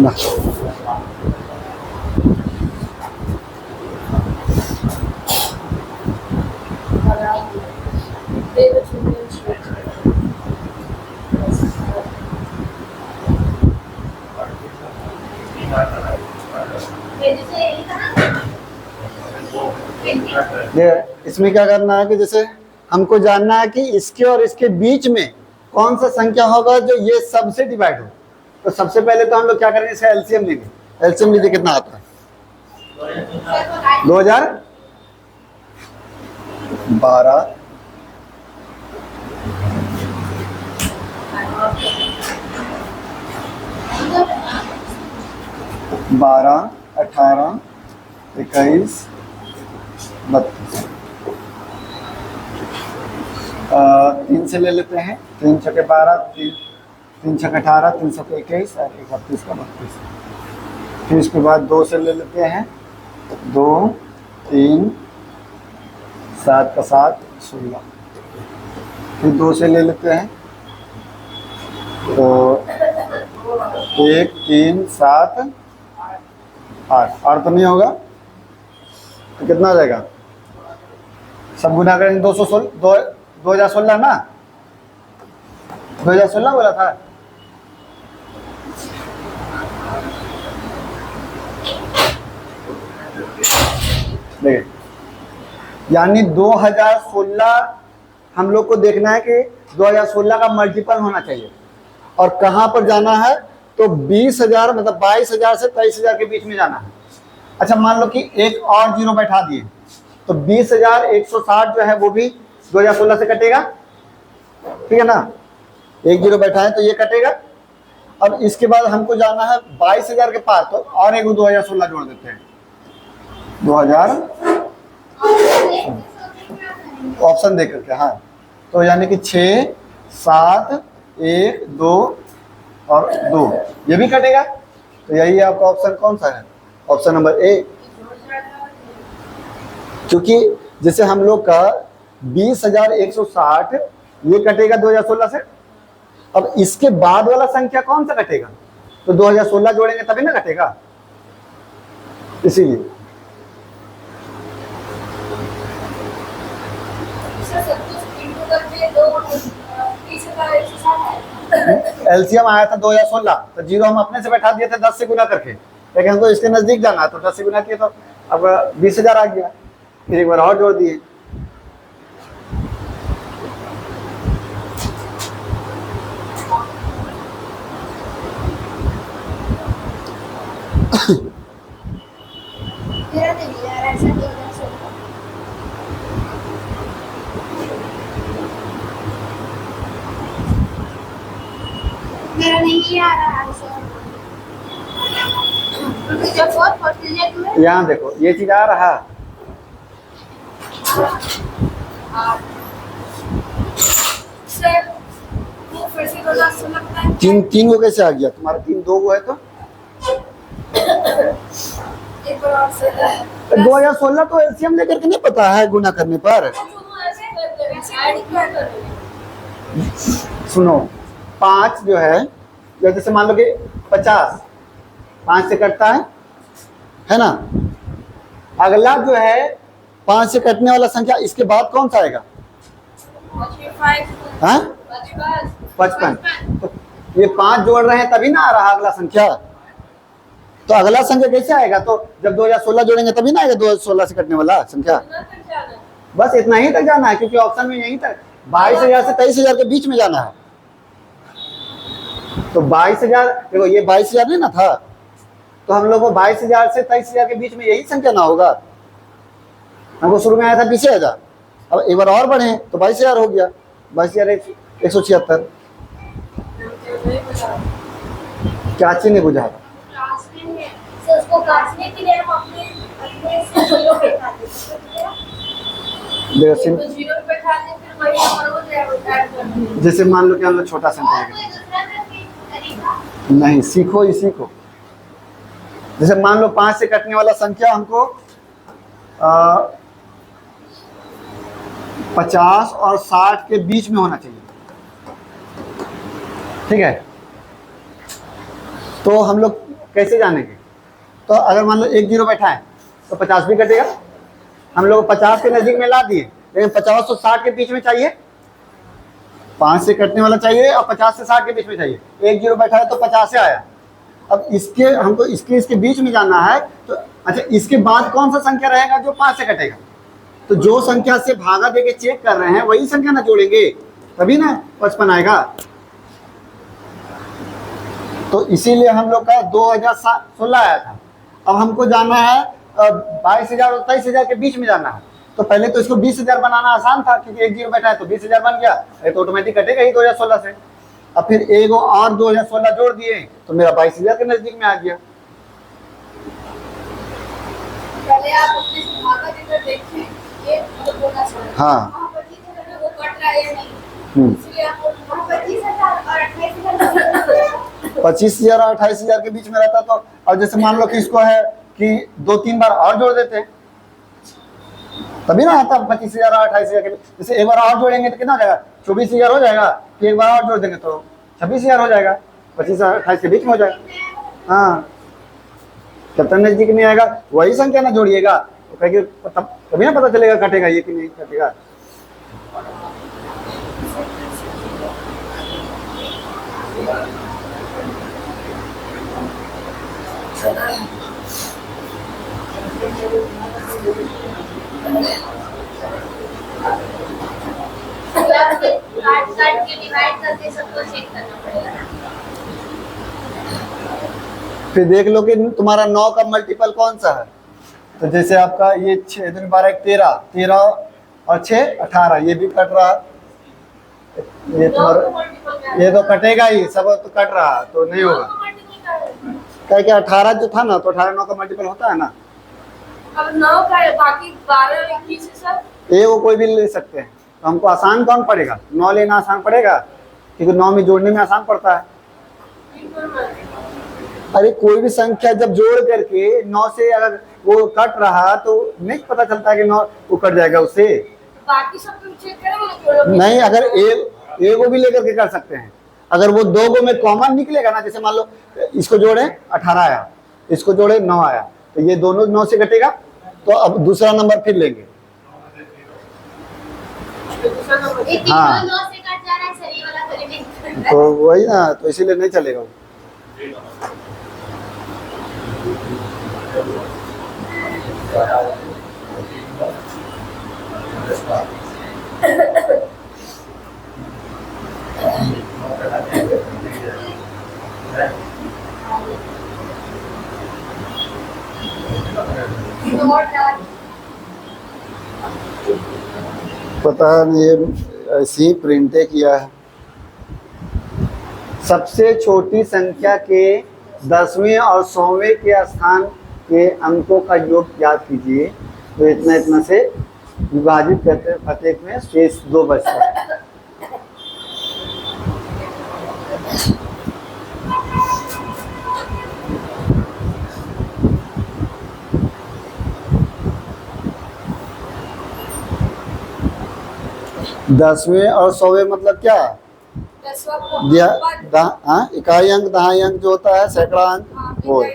ना इसमें क्या करना है कि जैसे हमको जानना है कि इसके और इसके बीच में कौन सा संख्या होगा जो ये सबसे डिवाइड हो। तो सबसे पहले तो हम लोग क्या करेंगे, इसका एलसीएम लेंगे। एलसीएम लीजिए, कितना आता है? 2012 12 18 21 32 3 से ले लेते हैं। 3 छके 12, 3 छके 18, 3 छके 21 और 31 का 32। फिर इसके बाद 2 से ले लेते हैं। 2 3 7 का 7 16। फिर 2 से ले लेते हैं तो 1 3 7 8। और तो नहीं होगा तो कितना आ जाएगा? सब गुना करेंगे। 2016 ना, 2016 बोला था। देखिए, यानी 2016 हम लोग को देखना है कि 2016 का मल्टीपल होना चाहिए। और कहाँ पर जाना है? तो 20,000 मतलब 22,000 से 23,000 के बीच में जाना है। अच्छा, मान लो कि एक और जीरो बैठा दिए तो 20,160 जो है वो भी 2016 से कटेगा, ठीक है ना। एक जीरो बैठा है तो ये कटेगा। अब इसके बाद हमको जाना है 22,000 के पास, तो और एक 2016 जोड़ देते हैं। 2000 ऑप्शन दे करके, हाँ। तो यानी कि 6 7 1 2 और 2 ये भी कटेगा। तो यही आपका ऑप्शन कौन सा है? Option number A. क्योंकि जैसे हम लोग का 20,160 ये कटेगा 2016 से। अब इसके बाद वाला संख्या कौन सा कटेगा? तो 2016 जोड़ेंगे तभी ना कटेगा, इसीलिए। एलसीएम आया था 2016, तो जीरो हम अपने से बैठा दिए थे 10 से गुना करके, लेकिन हमको इसके नजदीक जाना है तो 10 से गुना किए तो अब 20,000 आ गया। फिर एक बार और जोड़ दिए। मेरा नहीं आ रहा है। यहाँ देखो, ये चीज आ रहा। तीन को कैसे आ गया? तुम्हारा 3 2 है तो 2016 तो एलसीएम लेकर के नहीं पता है गुना करने पर। सुनो, 5 जो है, जैसे मान लो कि 50 5 से कटता है ना। अगला जो है 5 से कटने वाला संख्या, इसके बाद कौन सा आएगा? 55। तो ये 5 जोड़ रहे हैं तभी ना आ रहा अगला संख्या। तो अगला संख्या कैसे आएगा? तो जब 2016 जोड़ेंगे तभी ना आएगा 2016 से कटने वाला संख्या। बस इतना ही तक जाना है, क्योंकि ऑप्शन में यहीं तक 22,000 से 23,000 के बीच में जाना है। तो 22,000, देखो ये 22,000 नहीं ना था, तो हम लोग को 22,000 से 23,000 के बीच में यही संख्या ना होगा। हमको शुरू में आया था 20,000, अब एक बार और बढ़े तो 22,000 हो गया। 22,176। क्या चीज नहीं बुझा? जैसे मान लो कि हम लोग छोटा संख्या नहीं, सीखो इसी को। जैसे मान लो 5 से कटने वाला संख्या हमको 50 और 60 के बीच में होना चाहिए। ठीक है, तो हम लोग कैसे जानेंगे? तो अगर मान लो एक जीरो बैठा है तो 50 भी कटेगा। हम लोग 50 के नज़दीक में ला दिए, लेकिन 50 और 60 के बीच में चाहिए, 5 से कटने वाला चाहिए और 50 से 60 के बीच में चाहिए। एक जीरो बैठा है तो 50 से आया। अब इसके हमको इसके बीच में जाना है, तो अच्छा इसके बाद कौन सा संख्या रहेगा जो 5 से कटेगा? तो जो संख्या से भागा देके चेक कर रहे हैं वही संख्या ना जोड़ेंगे, तभी ना 55 आएगा। तो इसीलिए हम लोग का 2016 आया था। अब हमको जाना है 22,000 और 23,000 के बीच में जाना है। तो पहले तो इसको 20,000 बनाना आसान था, क्योंकि एक जीरो बैठा है तो 20,000 बन गया, ये तो ऑटोमेटिक कटेगा ही 2016 से। अब फिर एक और 2016 जोड़ दिए तो मेरा 22,000 के नजदीक में आ गया। पहले आप अपने भागा देकर देखें ये मतलब होना चाहिए। हाँ। वहाँ 25,000 में वो कट रहा है या नहीं, इसलिए आपको वहाँ 25,000 और 28,000 25,000 और 28,000 के बीच में रहता तो, और जैसे मान लो कि इसको है कि 2-3 बार और जोड़ देते तभी ना आता 25,000 और 28,000 के बीच। जैसे एक बार और जोड़ेंगे तो कितना हो जाएगा? 24,000 हो जाएगा। फिर एक बार और जोड़ देंगे तो 26,000 हो जाएगा। 25 और 28 के बीच में हो जाएगा। हाँ, जब तक नजदीक नहीं आएगा वही संख्या ना जोड़िएगा, तो कहेंगे तभी ना पता चलेगा कटेगा ये कि नहीं कटेगा। काट के डिवाइड करके सबको चेक करना पड़ेगा। फिर देख लो कि तुम्हारा 9 का मल्टीपल कौन सा है। तो जैसे आपका ये 6 दूनी 12 13, 13 और 6 18, ये भी कट रहा। ये तुम्हारा ये तो कटेगा ही, सब तो कट रहा तो नहीं होगा। क्या क्या 18 जो था ना, तो 18 9 का मल्टीपल होता है ना। अब 9 का है, बाकी 12 और 21 है सर। ये वो कोई भी ले सकते हैं। तो हमको आसान कौन पड़ेगा? 9 लेना आसान पड़ेगा, क्योंकि 9 में जोड़ने में आसान पड़ता है। अरे कोई भी संख्या जब जोड़ करके 9 से अगर वो कट रहा तो नहीं पता चलता है कि 9 वो कट जाएगा उससे। बाकी सब तुम चेक करेंगे नहीं, अगर ए को भी लेकर के कर सकते हैं। अगर वो 2 को में कॉमन निकलेगा ना, जैसे मान लो इसको जोड़े 18 आया, इसको जोड़े 9 आया, तो ये दोनों 9 से कटेगा, तो अब दूसरा नंबर फिर लेंगे। हाँ, 9 से कट जा रहा है सर, ये वाला करेंगे। तो वही ना, तो इसीलिए नहीं चलेगा। पता नहीं, ये ऐसे ही प्रिंटे किया है। सबसे छोटी संख्या के 10वें और 100वें के स्थान के अंकों का योग ज्ञात कीजिए। तो इतना इतना से विभाजित करते हैं, प्रत्येक में शेष 2 बचता है। दसवें और 100वें मतलब क्या? इकाई अंक, दहाई अंक जो होता है, सैकड़ा अंक, वो है।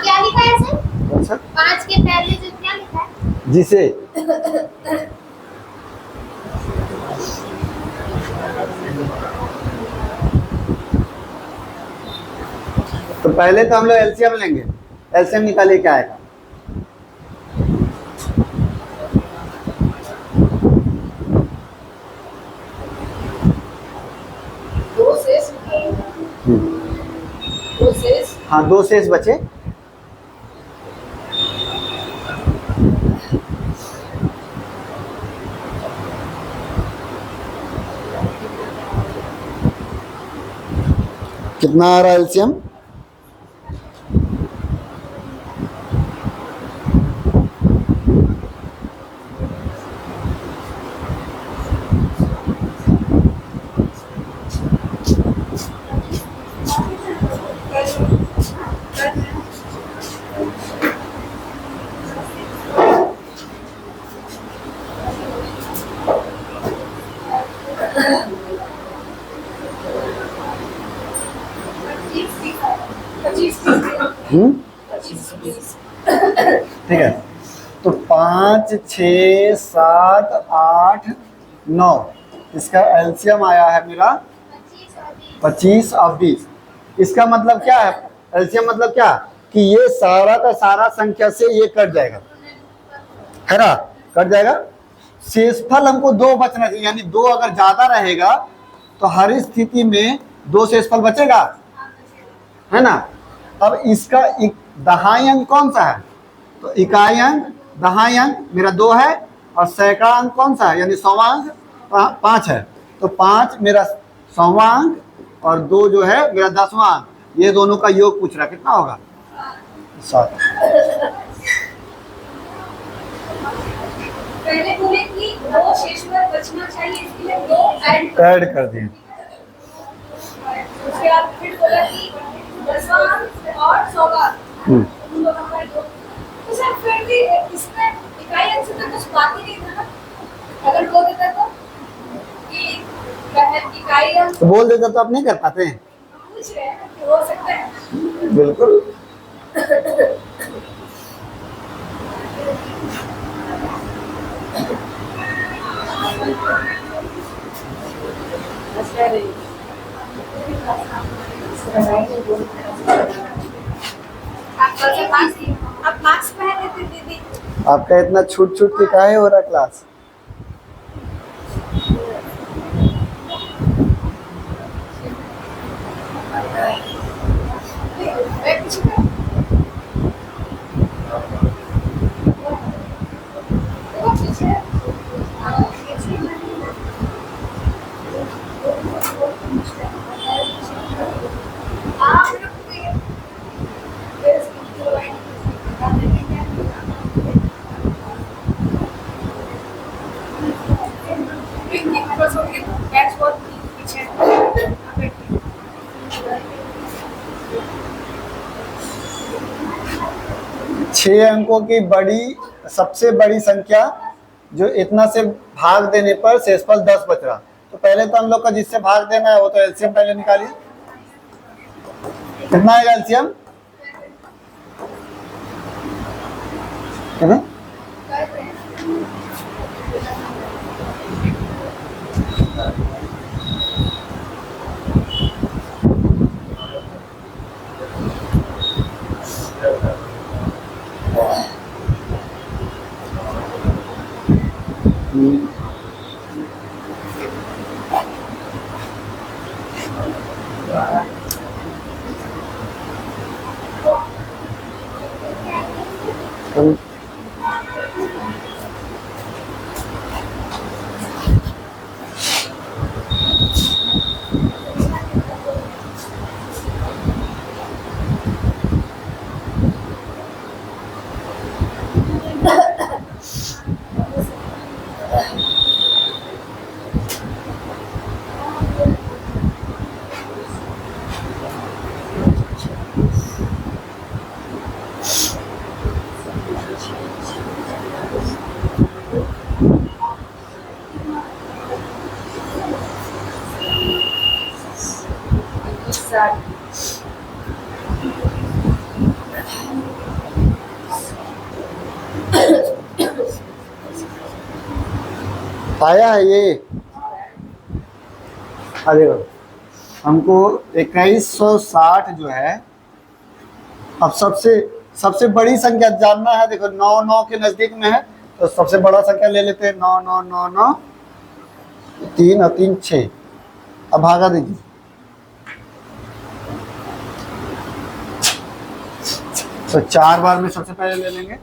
क्या लिखा है सर? अच्छा, 5 के पहले जो क्या लिखा है? जिसे तो पहले तो हम लोग एलसीएम लेंगे। एलसीएम निकालिए क्या आएगा। हाँ, 2 शेष बचे। कितना आ रहा है एलसीएम? हम्म, ठीक है। तो 5, 6, 7, 8, 9, इसका एलसीएम आया है मेरा 25 और 20। इसका मतलब क्या है? एलसीएम मतलब क्या कि ये सारा का सारा संख्या से ये कट जाएगा, है ना, कट जाएगा। शेषफल हमको 2 बचना चाहिए, यानी 2 अगर ज्यादा रहेगा तो हर स्थिति में 2 शेषफल बचेगा, है ना। अब इसका दहाई अंक कौन सा है? तो इकाई अंक, दहाई अंक मेरा 2 है, और सैकड़ा अंक कौन सा है, यानी 100वां अंक 5 है। तो 5 मेरा 100वां अंक और 2 जो है मेरा 10वां अंक, ये दोनों का योग पूछ रहा, कितना होगा? 7। पहले बोले कि 2 शेषफल बचना चाहिए, इसके लिए 2 ऐड कर दिए। उसके बाद फिर बोला कि 10वां अंक और 100वां उन दोनों का योग। तो सर फिर भी इसमें इकाई अंक से तो कुछ बात ही नहीं था ना, अगर बोल देता तो कि इकाई अंक तो बोल देता तो आप नहीं कर पाते हैं? पूछ रहे हैं कि हो सकता है। बिल्कुल। आप मास्क पहने थे दीदी। आपका इतना छूट छूट के काहे हो रहा क्लास? छह अंकों की सबसे बड़ी संख्या जो इतना से भाग देने पर शेषफल 10 बच रहा। तो पहले तो हम लोग का जिससे भाग देना है वो तो एलसीएम पहले निकालिए। कितना आएगा एलसीएम? कितना? आया है ये। अरे हमको 2160 जो है, अब सबसे बड़ी संख्या जानना है। देखो 9 9 के नजदीक में है, तो सबसे बड़ा संख्या ले लेते हैं। 9 9 9 9, 3 और 3 6। अब भागा दीजिए। तो 4 बार में सबसे पहले ले लेंगे,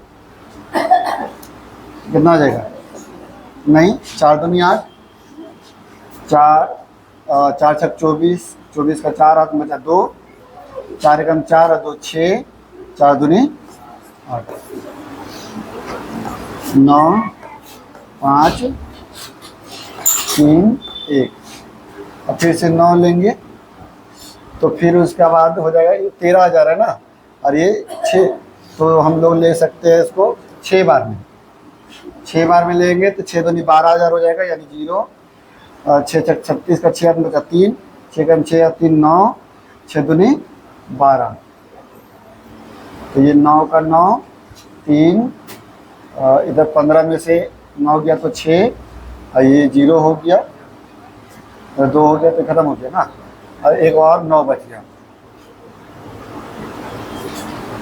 कितना हो जाएगा? नहीं, 4 दूनी 8, 4 4 छक 24, 24 का 4 हाथ में बचा 2, 4 एकम 4 और 2 6, 4 दूनी 8, 9 5 3 1। अब फिर से 9 लेंगे, तो फिर उसके बाद हो जाएगा, ये 13,000 है ना, और ये 6, तो हम लोग ले सकते हैं इसको 6 बार में। 6 बार में लेंगे तो 6 दूनी 12,000 हो जाएगा, यानी 0, 6 छक 36 का 6 बचा 3, 6 का 6 3 9, 6 दूनी 12, तो ये 9 का 9 3, इधर 15 में से 9 गया तो 6, और ये 0 हो गया, 2 हो गया तो खत्म हो गया ना, और एक और 9 बच गया,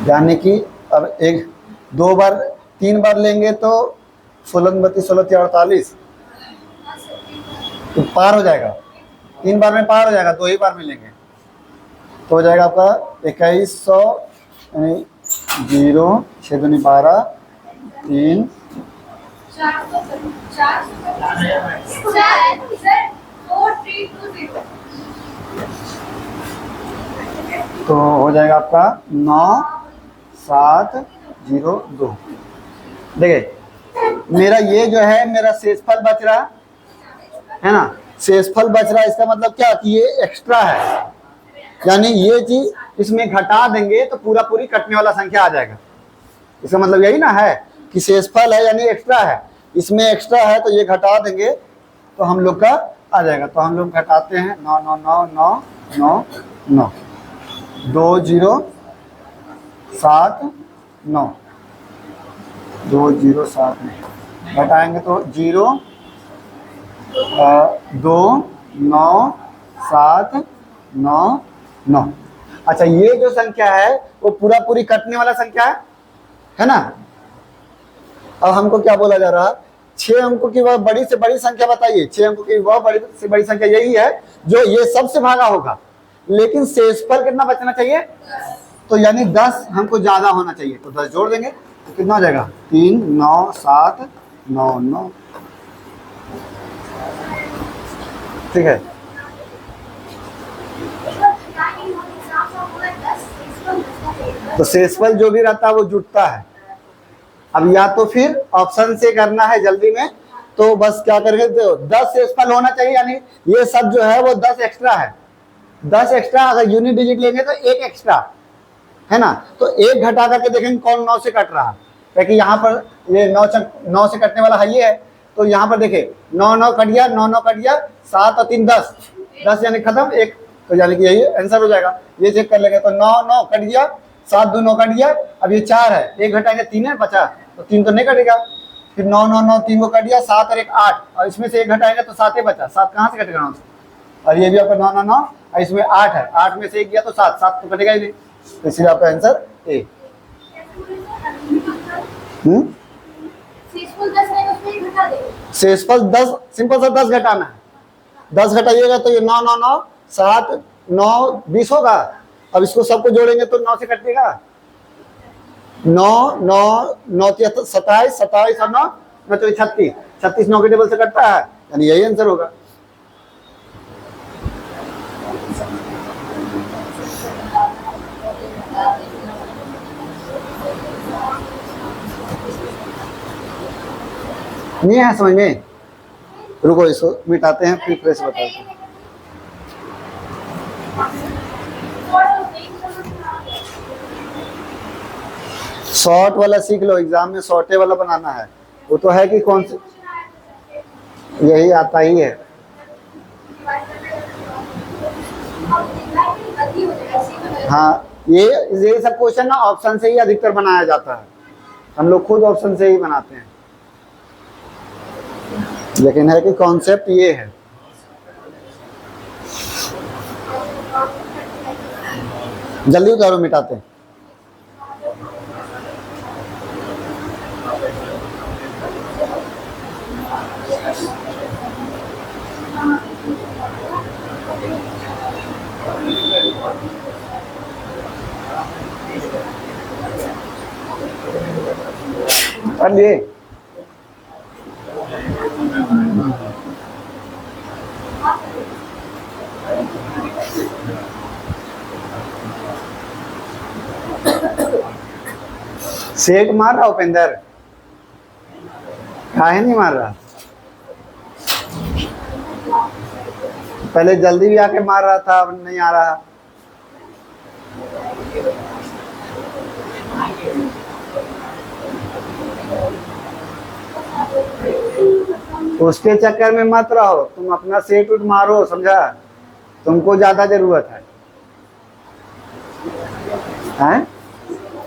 यानी कि अब एक 2 बार 3 बार लेंगे तो 16 32 16 48, तो पार हो जाएगा, 3 बार में पार हो जाएगा, 2 ही बार में लेंगे तो हो जाएगा आपका 2100, यानी 0, 6 दूनी 12, 3, 4 तो हो जाएगा आपका 9 7 0 2। देखिए मेरा ये जो है मेरा शेषफल बच रहा है ना, शेषफल बच रहा है, इसका मतलब क्या कि ये एक्स्ट्रा है, यानी ये चीज इसमें घटा देंगे तो पूरा पूरी कटने वाला संख्या आ जाएगा। इसका मतलब यही ना है कि शेषफल है यानी एक्स्ट्रा है, इसमें एक्स्ट्रा है तो ये घटा देंगे तो हम लोग का आ जाएगा। तो हम लोग घटाते हैं 9 9 9 9 9 9, 2 0 7 9, 2 0 7 9, घटाएंगे तो 0 2 9 7 9 9। अच्छा ये जो संख्या है वो पूरा पूरी कटने वाला संख्या है ना। अब हमको क्या बोला जा रहा है, 6 अंकों की वह बड़ी से बड़ी संख्या बताइए। 6 अंकों की वह बड़ी से बड़ी संख्या यही है जो ये सबसे भागा होगा, लेकिन शेषफल कितना बचना चाहिए, तो यानी 10 हमको ज्यादा होना चाहिए, तो 10 जोड़ देंगे तो कितना हो जाएगा 3 9 7 9 9, ठीक है। तो शेषफल जो भी रहता है वो जुटता है। अब या तो फिर ऑप्शन से करना है जल्दी में, तो बस क्या करेंगे, 10 शेषफल होना चाहिए, यानी ये सब जो है वो 10 एक्स्ट्रा है, 10 एक्स्ट्रा। अगर यूनिट डिजिट लेंगे तो 1 एक्स्ट्रा है ना, तो 1 घटा करके देखेंगे कौन 9 से कट रहा है, क्योंकि यहाँ पर ये 9 से कटने वाला है ये है, तो यहाँ पर देखिए 9 9 कट गया, 9 9 कट गया, 7 और 3 10, 10 यानी खत्म, 1, तो यानी कि यही आंसर हो जाएगा। ये चेक कर लेंगे तो 9 9 कट गया, 7 2 9 कट गया, अब ये 4 है, 1 घटाएंगे 3 है बचा, तो 3 तो नहीं कटेगा, फिर 9 9 9 3 को कट गया, 7 और 1 8, और इसमें से 1 घटाएंगे तो 7 ही बचा, 7 कहाँ से कटेगा 9 से, और ये भी आपका 9 9 9, और इसमें 8 है, 8 में से 1 गया तो 7, 7 तो कटेगा ही नहीं, तो इसलिए आपका आंसर ए। शेषफल 10, सिंपल सा 10 घटाना है, 10 घटाइएगा तो ये 9 9 9 7 9 20 होगा। अब इसको सबको जोड़ेंगे तो 9 से कटेगा, 9 9 9 27 27 और 9 9 तो 36, 36 9 के टेबल से कटता है, यानी यही आंसर होगा। नहीं है समझ में, रुको इसको मिटाते हैं फिर फ्रेश बताते हैं। शॉर्ट वाला सीख लो, एग्जाम में शॉर्टे वाला बनाना है, वो तो है कि कौन से, यही आता ही है। हाँ ये सब क्वेश्चन ना ऑप्शन से ही अधिकतर बनाया जाता है, हम लोग खुद ऑप्शन से ही बनाते हैं, लेकिन है कि कॉन्सेप्ट ये है। जल्दी उतारो मिटाते हैं। अरे सेट मार रहा उपेंद्र, काहे नहीं मार रहा, पहले जल्दी भी आके मार रहा था, अब नहीं आ रहा। उसके चक्कर में मत रहो, तुम अपना सेट उठ मारो, समझा? तुमको ज्यादा जरूरत है?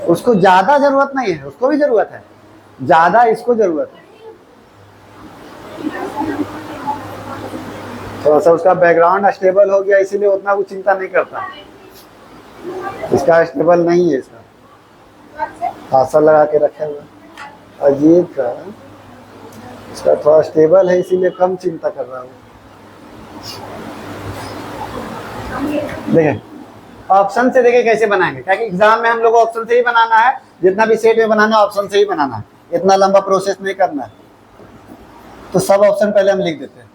उसको ज्यादा जरूरत नहीं है, उसको भी जरूरत है, ज्यादा इसको जरूरत है। थोड़ा सा उसका बैकग्राउंड स्टेबल हो गया, इसीलिए उतना कुछ चिंता नहीं करता। इसका स्टेबल नहीं है, इसका पासा लगा के रखे हुआ अजीब का। इसका थोड़ा स्टेबल है, इसीलिए कम चिंता कर रहा हूँ। देखिए ऑप्शन से देखिए कैसे बनाएंगे, क्योंकि एग्जाम में हम लोग को ऑप्शन से ही बनाना है, जितना भी सेट में बनाना है ऑप्शन से ही बनाना है, इतना लंबा प्रोसेस नहीं करना है। तो सब ऑप्शन पहले हम लिख देते हैं।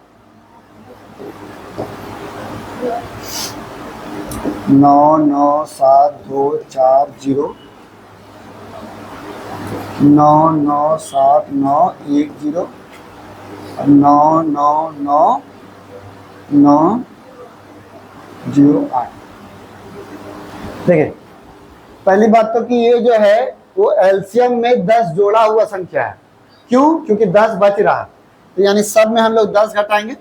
9 9 7 2 4 0 9 9 7 9 1 0 9 9 9 9 0 8। देखिए पहली बात तो कि ये जो है वो एलसीएम में 10 जोड़ा हुआ संख्या है। क्यों? क्योंकि 10 बच रहा है, तो यानी सब में हम लोग 10 घटाएंगे।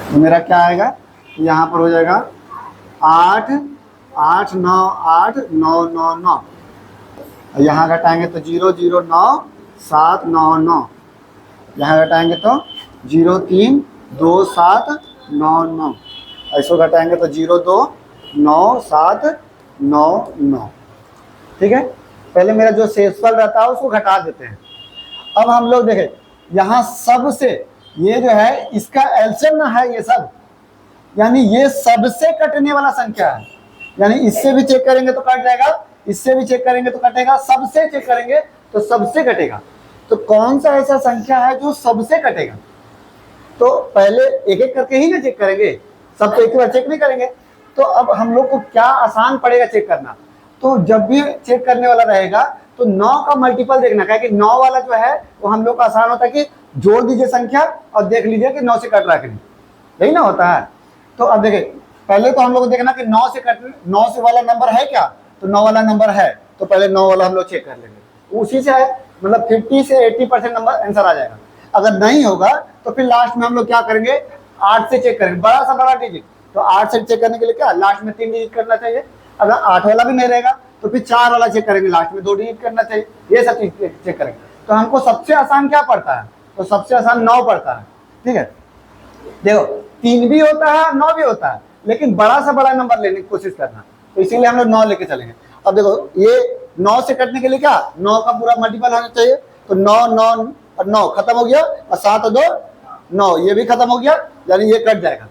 तो मेरा क्या आएगा, यहाँ पर हो जाएगा 8 8 9 8 9 9 9। यहाँ घटाएंगे तो 0 0 9 7 9 9। यहाँ घटाएंगे तो 0 3 2 7 9 9। ऐसे घटाएंगे तो 0 2 9 7 9 9। ठीक है, पहले मेरा जो शेषफल रहता है उसको घटा देते हैं। अब हम लोग देखें यहाँ सबसे, ये जो है इसका एलसीएम ना है ये सब, यानी ये सबसे कटने वाला संख्या है। यानी इससे भी चेक करेंगे तो कट जाएगा, इससे भी चेक करेंगे तो कटेगा, सबसे चेक करेंगे तो सबसे कटेगा। तो कौन सा ऐसा संख्या है जो सबसे कटेगा? तो पहले एक एक करके ही ना चेक करेंगे, सब तो एक बार चेक नहीं करेंगे। तो अब हम लोग को क्या आसान पड़ेगा चेक करना, तो जब भी चेक करने वाला रहेगा तो 9 का मल्टीपल देखना, क्योंकि 9 वाला जो है वो हम लोग का आसान होता है कि जोड़ दीजिए संख्या और देख लीजिए कि 9 से कट रहा है कि नहीं, यही ना होता है। तो अब देखिए पहले तो हम लोग को देखना कि 9 से वाला नंबर है क्या, तो 9 वाला नंबर है, तो पहले 9 वाला हम लोग चेक कर लेंगे। उसी से मतलब 50 से 80% नंबर आंसर आ जाएगा। अगर नहीं होगा तो फिर लास्ट में हम लोग क्या करेंगे, 8 से चेक करेंगे, बड़ा सा बड़ा डिजिट। तो 8 से चेक करने के लिए क्या लास्ट में 3 डिजिट करना चाहिए। अगर 8 वाला भी नहीं रहेगा तो फिर 4 वाला चेक करेंगे, लास्ट में 2 डिजिट करना चाहिए। ये सब चीज चेक करेंगे। तो हमको सबसे आसान क्या पड़ता है, तो सबसे आसान 9 पड़ता है। ठीक है, देखो 3 भी होता है 9 भी होता है, लेकिन बड़ा सा बड़ा नंबर लेने की कोशिश करना, तो इसीलिए हम लोग 9 लेके चलेंगे। अब देखो ये 9 से कटने के लिए क्या 9 का पूरा मल्टीपल होना चाहिए, तो 9 9 और 9 खत्म हो गया, और 7 और 2 9, ये भी खत्म हो गया, यानी ये कट जाएगा।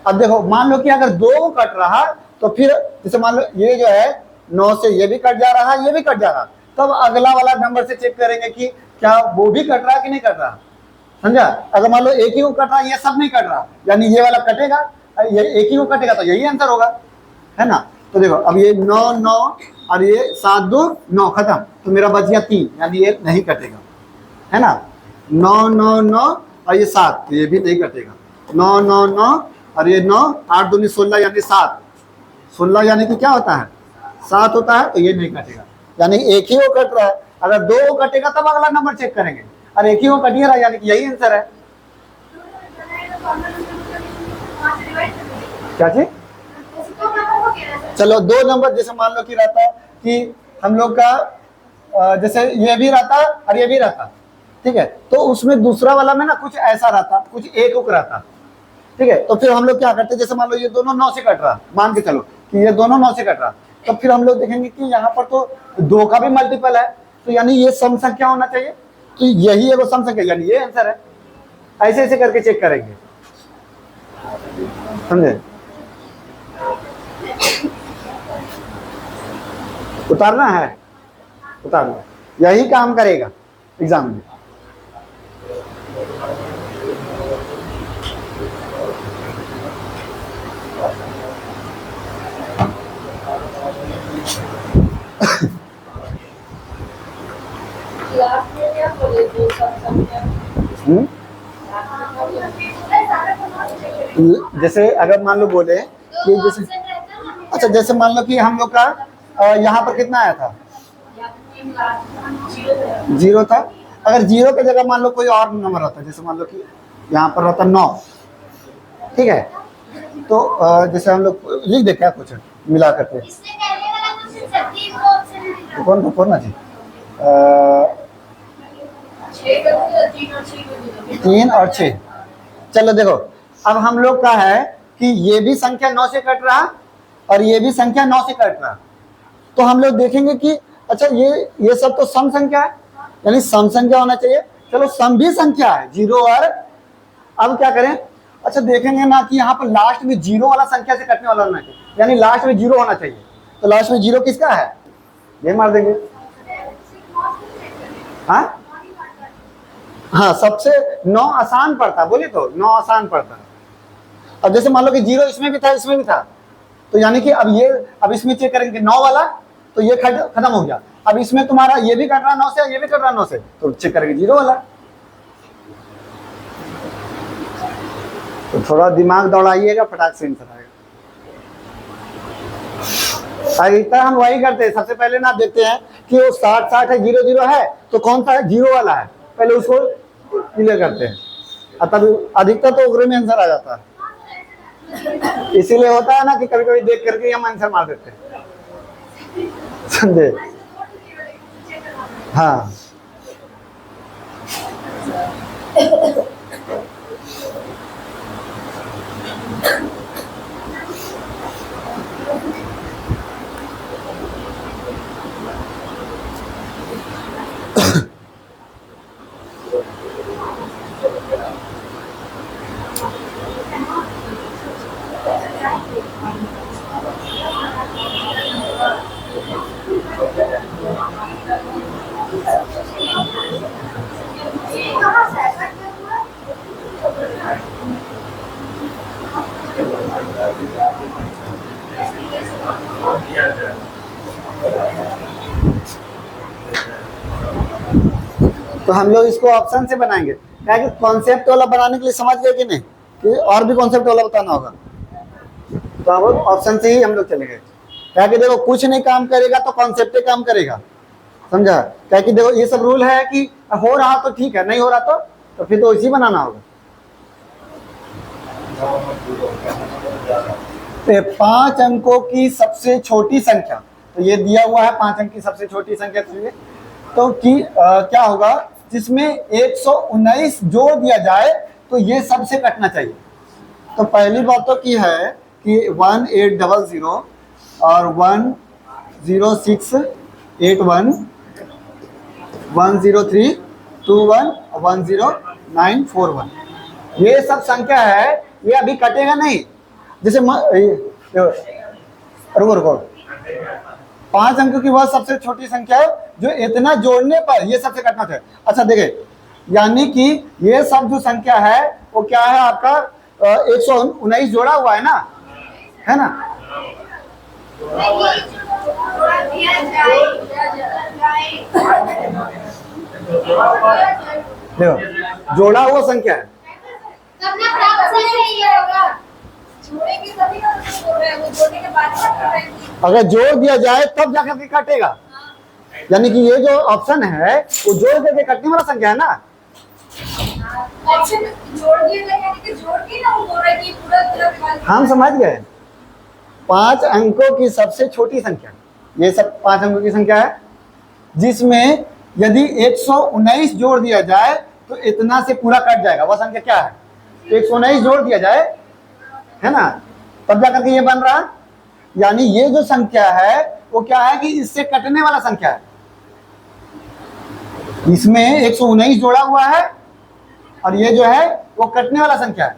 अब देखो मान लो कि अगर 2 कट रहा तो फिर जैसे मान लो ये जो है 9 से ये भी कट जा रहा है, ये भी कट जा रहा, तब अगला वाला नंबर से चेक करेंगे कि क्या वो भी कट रहा है कि नहीं कट रहा, समझा। अगर मान लो एक ही को कट रहा, ये सब नहीं कट रहा, यानी ये वाला कटेगा, ये एक ही को कटेगा तो यही आंसर होगा, है ना। तो देखो अब ये 9 9 और ये 7 2 9 खत्म, तो मेरा बच गया 3, यानी ये नहीं कटेगा, है ना। 9 9 9 और ये 7, तो ये भी नहीं कटेगा। 9 9 9 और ये 9, 8 दूनी 16, यानी 7, 16 यानी कि क्या होता है 7 होता है, तो ये नहीं कटेगा, यानी एक ही वो कट रहा है। अगर 2 वो कटेगा तब अगला नंबर चेक करेंगे, और एक ही वो कटिए रहा, यानी कि यही आंसर है। क्या चीज? चलो 2 नंबर जैसे मान लो कि रहता है कि हम लोग का जैसे ये भी रहता और ये भी रहता, ठीक है, तो उसमें दूसरा वाला में ना कुछ ऐसा रहता, कुछ एक उक रहता, ठीक है। तो फिर हम लोग क्या करते, जैसे मान लो ये दोनों 9 से कट रहा, मान के चलो कि ये दोनों 9 से कट रहा, तो फिर हम लोग देखेंगे कि यहाँ पर तो 2 का भी मल्टीपल है, तो यानी ये सम संख्या होना चाहिए, तो यही है वो सम संख्या, यानी ये आंसर है। ऐसे ऐसे करके चेक करेंगे, समझे। उतारना है, उतारना, यही काम करेगा एग्जाम में। जैसे अगर मान लो बोले कि जैसे, अच्छा जैसे मान लो कि हम लोग का यहाँ पर कितना आया था, 0 था। अगर 0 की जगह मान लो कोई और नंबर होता, जैसे मान लो कि यहाँ पर होता 9, ठीक है, तो जैसे हम लोग लिख दे क्या कुछ मिला करके, कौन कौन ना जी, 3 और 6। चलो देखो, अब हम लोग का है कि ये भी संख्या 9 से कट रहा और ये भी संख्या 9 से कट रहा, तो हम लोग देखेंगे कि अच्छा ये सब तो सम संख्या है, यानी सम संख्या होना चाहिए। चलो सम भी संख्या है 0 और, अब क्या करें, अच्छा देखेंगे ना कि यहाँ पर लास्ट में 0 वाला संख्या से कटने वाला होना चाहिए, यानी लास्ट में 0 होना चाहिए। तो लास्ट में 0 किसका है, ये मार देंगे। हाँ हाँ, सबसे 9 आसान पड़ता, बोलिए तो 9 आसान पड़ता। अब जैसे मान लो कि 0 इसमें भी था इसमें भी था, तो यानी कि अब इसमें चेक करेंगे 9 वाला, तो ये खत्म हो गया। अब इसमें तुम्हारा ये भी कट रहा 9 से, ये भी कट रहा 9 से, तो चेक करेंगे 0 वाला। तो थोड़ा दिमाग दौड़ाइएगा, फटाक से आंसर आएगा। अधिकतर हम वही करते हैं, सबसे पहले ना देखते हैं कि वो 60 है 0 है, तो कौन सा है 0 वाला है, पहले उसको क्लियर करते हैं, तब अधिकतर तो उग्र में आंसर आ जाता है। इसीलिए होता है ना कि कभी कभी देख करके हम आंसर मार देते हैं, समझे। हाँ तो हम लोग इसको ऑप्शन से बनाएंगे, क्या कि कॉन्सेप्ट वाला बनाने के लिए, समझ गए कि नहीं, कि और भी कॉन्सेप्ट वाला बताना होगा, तो अब ऑप्शन से ही हम लोग चलेंगे। क्या कि देखो कुछ नहीं काम करेगा तो कॉन्सेप्ट ही काम करेगा, समझा। क्या कि देखो ये सब रूल है कि हो रहा तो ठीक है, नहीं हो रहा तो फिर तो इसी बनाना होगा। तो 5 अंकों की सबसे छोटी संख्या, तो ये दिया हुआ है 5 अंक की सबसे छोटी संख्या, तो क्या होगा, जिसमें 119 जोड़ दिया जाए तो ये सबसे कटना चाहिए। तो पहली बात तो की है कि 1800 और 10681 103 21 10941, ये सब संख्या है, ये अभी कटेगा नहीं। जैसे रुको 5 अंकों की वह सबसे छोटी संख्या है जो इतना जोड़ने पर ये सबसे कटना चाहिए। अच्छा देखे, यानी कि ये सब जो संख्या है वो क्या है आपका 119 जोड़ा हुआ है ना, है ना। देखो जोड़ा हुआ संख्या है, अगर जोड़ दिया जाए तब जाकर के काटेगा, यानी कि ये जो ऑप्शन है वो जोड़ करके कटने वाला संख्या है ना। हम समझ गए, 5 अंकों की सबसे छोटी संख्या, ये सब 5 अंकों की संख्या है जिसमें यदि 119 जोड़ दिया जाए तो इतना से पूरा कट जाएगा, वह संख्या क्या है, 119 जोड़ दिया जाए, है ना, तब जाकर के ये बन रहा। यानी ये जो संख्या है वो क्या है कि इससे कटने वाला संख्या है, इसमें 119 जोड़ा हुआ है और ये जो है वो कटने वाला संख्या है।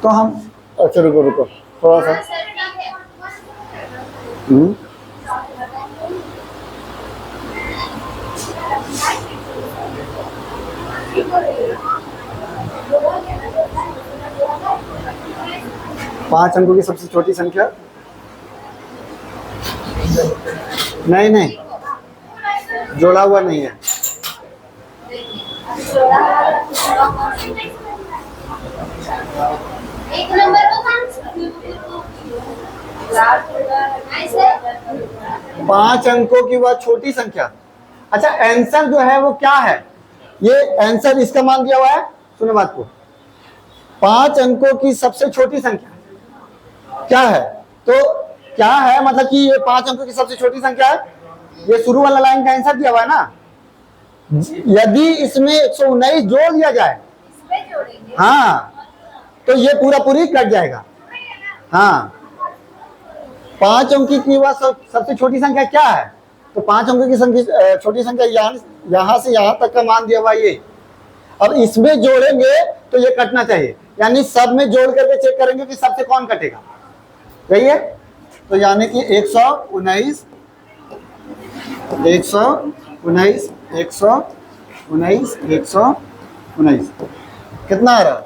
तो हम अच्छा रुको थोड़ा सा, पांच अंकों की सबसे छोटी संख्या, नहीं जोड़ा हुआ नहीं है। आंसर 5 अंकों की वह छोटी संख्या। अच्छा, आंसर जो है वो क्या है? ये आंसर इसका मान दिया हुआ है, सुनो बात को। 5 अंकों की सबसे छोटी संख्या क्या है? तो क्या है मतलब कि ये 5 अंकों की सबसे छोटी संख्या है। ये शुरू वाला लाइन का आंसर दिया हुआ है ना। यदि इसमें 119 जोड़ दिया जाए, इसमें जोड़ेंगे। हाँ, तो ये पूरा पूरी कट जाएगा। हाँ, 5 अंकी की वह सबसे छोटी संख्या क्या है? तो 5 अंकों की संख्या छोटी संख्या यहाँ से यहाँ तक का मान दिया हुआ ये। अब इसमें जोड़ेंगे तो ये कटना चाहिए, यानी सब में जोड़ करके चेक करेंगे कि सबसे कौन कटेगा। सही है? तो यानी कि 119 कितना आ रहा?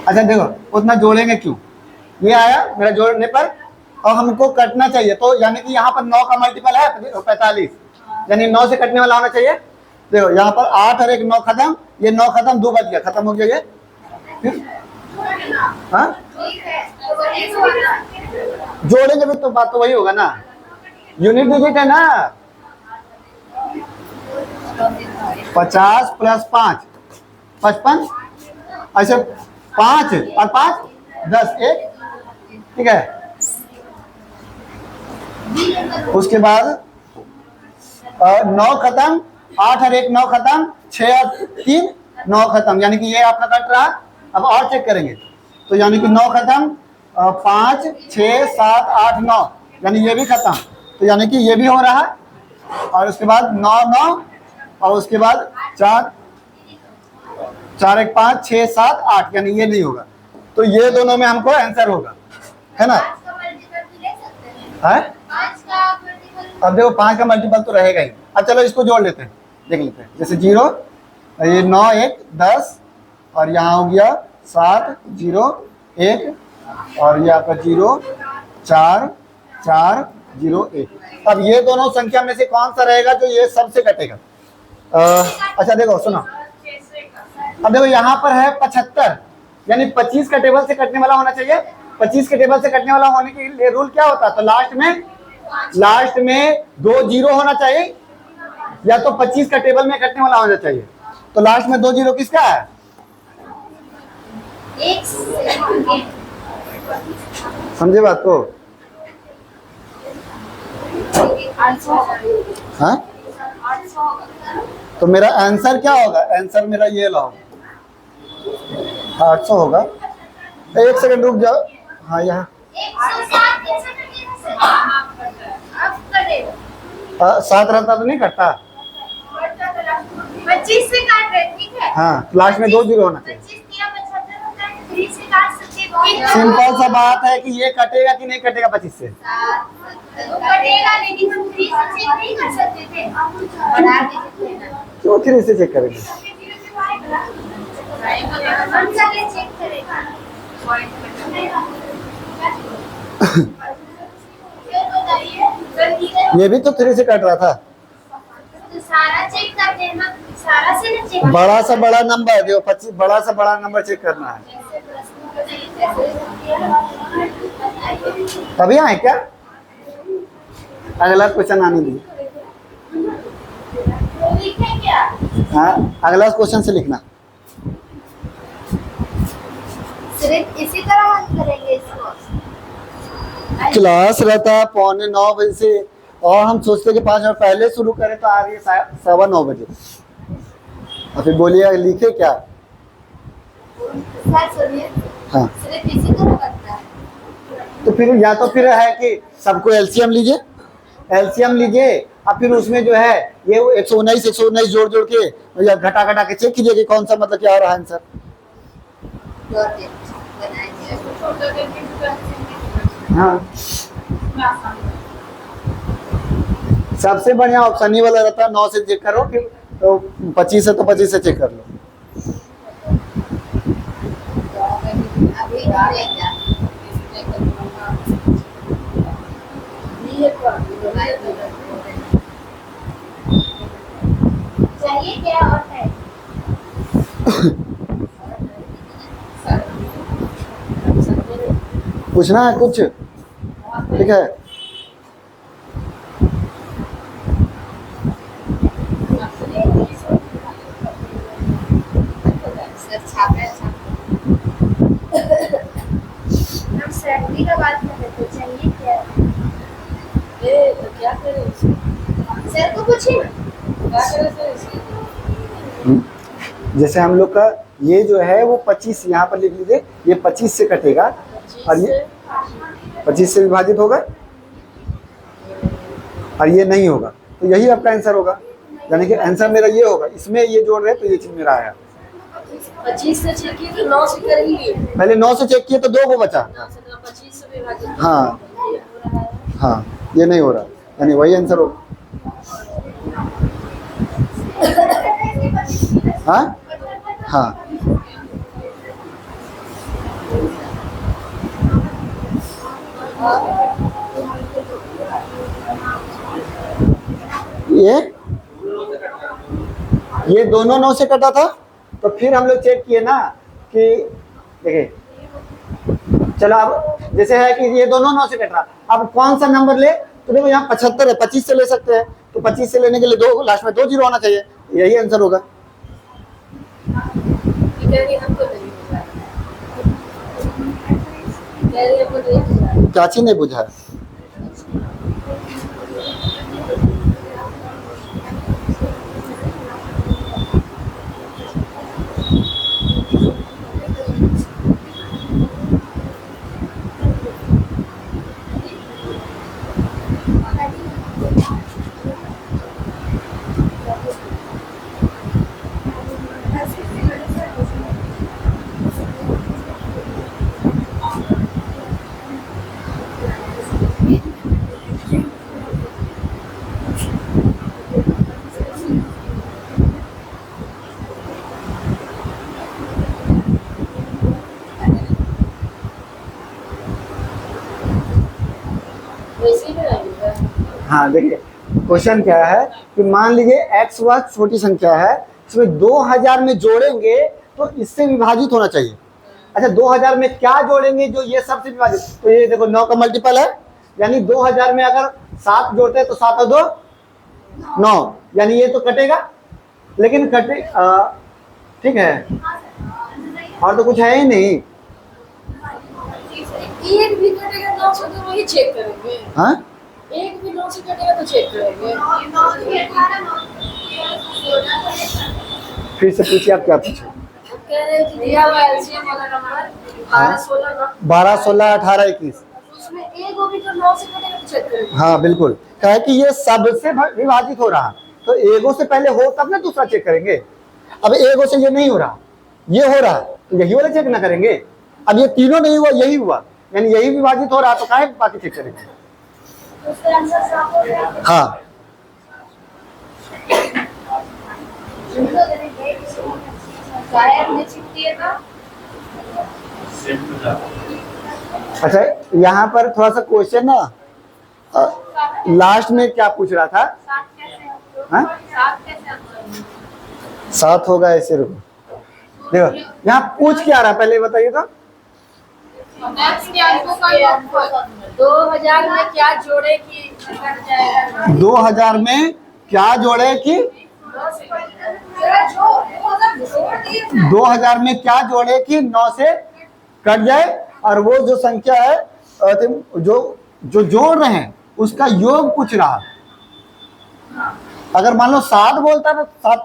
अच्छा देखो, उतना जोड़ेंगे क्यों? ये आया मेरा जोड़ने पर, और हमको कटना चाहिए, तो यानी कि यहाँ पर 9 का मल्टीपल है 45, यानी 9 से कटने वाला होना चाहिए। देखो यहाँ पर 8 और 1 9 खत्म, ये 9 खत्म, 2 बच गया, खत्म हो गया ये। फिर हाँ, जोड़ेंगे भी तो बात तो वही होगा ना, यूनिट डिजिट है ना। 50 प्लस 5 55, अच्छा 5 और 5 10 1, ठीक है। उसके बाद 9 खत्म, 8 और 1 9 खत्म, 6 और 3 9 खत्म, यानी कि ये आपका कट रहा। अब और चेक करेंगे तो यानी कि 9 खत्म, 5 6 7 8 9, यानी ये भी खत्म, तो यानी कि ये भी हो रहा है। और उसके बाद 9 9, और उसके बाद 4 4 1 5 6 7 8, यानी ये नहीं होगा। तो ये दोनों में हमको आंसर होगा, है ना। है? अब देखो 5 का मल्टीपल तो रहेगा ही। अब चलो इसको जोड़ लेते हैं, देख लेते हैं। जैसे 0, ये 9 1 10, और यहाँ हो गया 7 0 1, और ये आपका 0 4 4 0 1। अब ये दोनों संख्या में से कौन सा रहेगा जो ये सबसे कटेगा? अच्छा देखो सुनो, अब देखो यहाँ पर है 75, यानी 25 का टेबल से कटने वाला होना चाहिए। 25 के टेबल से कटने वाला होने के लिए रूल क्या होता है? तो लास्ट में 2 0 होना चाहिए, या तो 25 का टेबल में कटने वाला होना चाहिए। तो लास्ट में 2 0 किसका है? समझे बात को? हाँ, तो मेरा आंसर क्या होगा? आंसर मेरा ये लाओ 800 होगा। एक सेकंड रुक जाओ। हाँ यहाँ 7 रहता तो नहीं कटता। 25 से काट रहे, ठीक है। हाँ, लास्ट में 2 0 होना चाहिए। 25 किया 75 होता है, 3 से काट सकते हैं। सिंपल सा बात है कि ये कटेगा कि नहीं कटेगा 25 से? वो कटेगा, लेकिन हम 3 से चेक नहीं कर सकते थे, बढ़ा के चेक करना। क्यों 3 से चेक करेंगे? हम चले चेक करेगा। ये भी तो 3 से कट रहा था। तो सारा चेक करते हैं ना, सारा से ना चेक। बड़ा सा बड़ा नंबर जो 25, बड़ा सा बड़ा नंबर चेक करना है। अभी आए क्या? अगला क्वेश्चन आने दीजिए। लिखे क्या? हाँ, अगला क्वेश्चन से लिखना। सिर्फ इसी तरह हल करेंगे इसको। क्लास रहता है 8:45 बजे से, और हम सोचते कि 5 मिनट पहले शुरू करें, तो आ रही है 9:15 बजे। और फिर बोलिए लिखे क्या? सर सुनिए, हाँ, सिर्फ इसी तरह करता है। तो फिर या तो फिर है कि सबको एलसीएम लीजिए, और फिर उसमें जो है ये 119 जोड़ के या घटा के चेक कीजिए कि कौन सा मतलब क्या आ रहा है आंसर। हाँ, सबसे बढ़िया ऑप्शन ही वाला रहता है 9 से चेक करो, फिर तो 25 है तो 25 से चेक कर लो। चाहिए क्या और है? पूछना है कुछ? ठीक है। हम सर्दी का बात कर रहे थे, चाहिए क्या? ए तो क्या करें इसमें? सर को पूछिए ना, क्या करें सर इसमें? जैसे हम लोग का ये जो है वो 25 यहाँ पर लिख लीजिए, ये 25 से कटेगा और ये 25 से विभाजित होगा और ये नहीं होगा, तो यही आपका आंसर होगा। यानी कि आंसर मेरा ये होगा, इसमें ये जोड़ रहे हैं तो ये चीज मेरा आया। 25 से चेक किए तो 9 से कर ही लिए। पहले 9 से चेक किए तो 2 को बचा। 9 से तो 25 से विभाजित। हाँ हाँ, ये नहीं हो रहा, यानी वही आंसर होगा। हाँ हाँ, ये दोनों 9 से कटा था, तो फिर हम लोग चेक किए ना कि देखिए, चलो अब जैसे है कि ये दोनों 9 से कट रहा, अब कौन सा नंबर ले, तो देखो यहाँ 75 है, 25 से ले सकते हैं, तो 25 से लेने के लिए दो लास्ट में 2 जीरो होना चाहिए, यही आंसर होगा। क्या चीज नहीं बुझा है? हाँ देखिए, क्वेश्चन क्या है कि मान लीजिए x वह छोटी संख्या है, इसमें 2000 में जोड़ेंगे तो इससे विभाजित होना चाहिए। अच्छा 2000 में क्या जोड़ेंगे जो ये सबसे विभाजित, तो ये देखो 9 का मल्टीपल है, यानी 2000 में अगर 7 जोड़ते हैं तो 7 और 2 9, यानी ये तो कटेगा, लेकिन कटे ठीक है, और तो कुछ है ही नहीं। एक भी कटेगा 9 से तो वही चेक करेंगे। हाँ, एक भी 9 से कटेगा तो चेक करेंगे। फिर से पूछिए, आप क्या पूछे? कह रहे हैं कि दिया हुआ एलसीएम वाला नंबर 12 16 12 16 18 21, उसमें एक भी तो 9 से कटेगा तो चेक करेंगे। हाँ बिल्कुल, क्या है कि ये सबसे विभाजित हो रहा, तो एगो से पहले हो तब ना दूसरा चेक करेंगे। अब एगो से ये नहीं हो रहा, ये हो रहा, तो यही वाला चेक ना करेंगे। अब ये तीनों नहीं हुआ, यही हुआ, यानी यही विभाजित हो रहा, तो काहे बाकी चेक करेंगे? उसका आंसर साफ हो गया। हाँ गायब ने चिप दिया था। अच्छा, यहाँ पर थोड़ा सा क्वेश्चन ना लास्ट में क्या पूछ रहा था? 7 कैसे? हाँ? 7 कैसे? 7 होगा ऐसे, रुको देखो यहाँ पूछ क्या रहा, पहले बताइए तो। 2000 में क्या जोड़े कि कट जाएगा? 2000 में क्या जोड़े कि 2000 में क्या जोड़े कि 9 से कट जाए, और वो जो संख्या है जो जो जोड़ रहे हैं उसका योग पूछ रहा। अगर मान लो 7 बोलता तो 7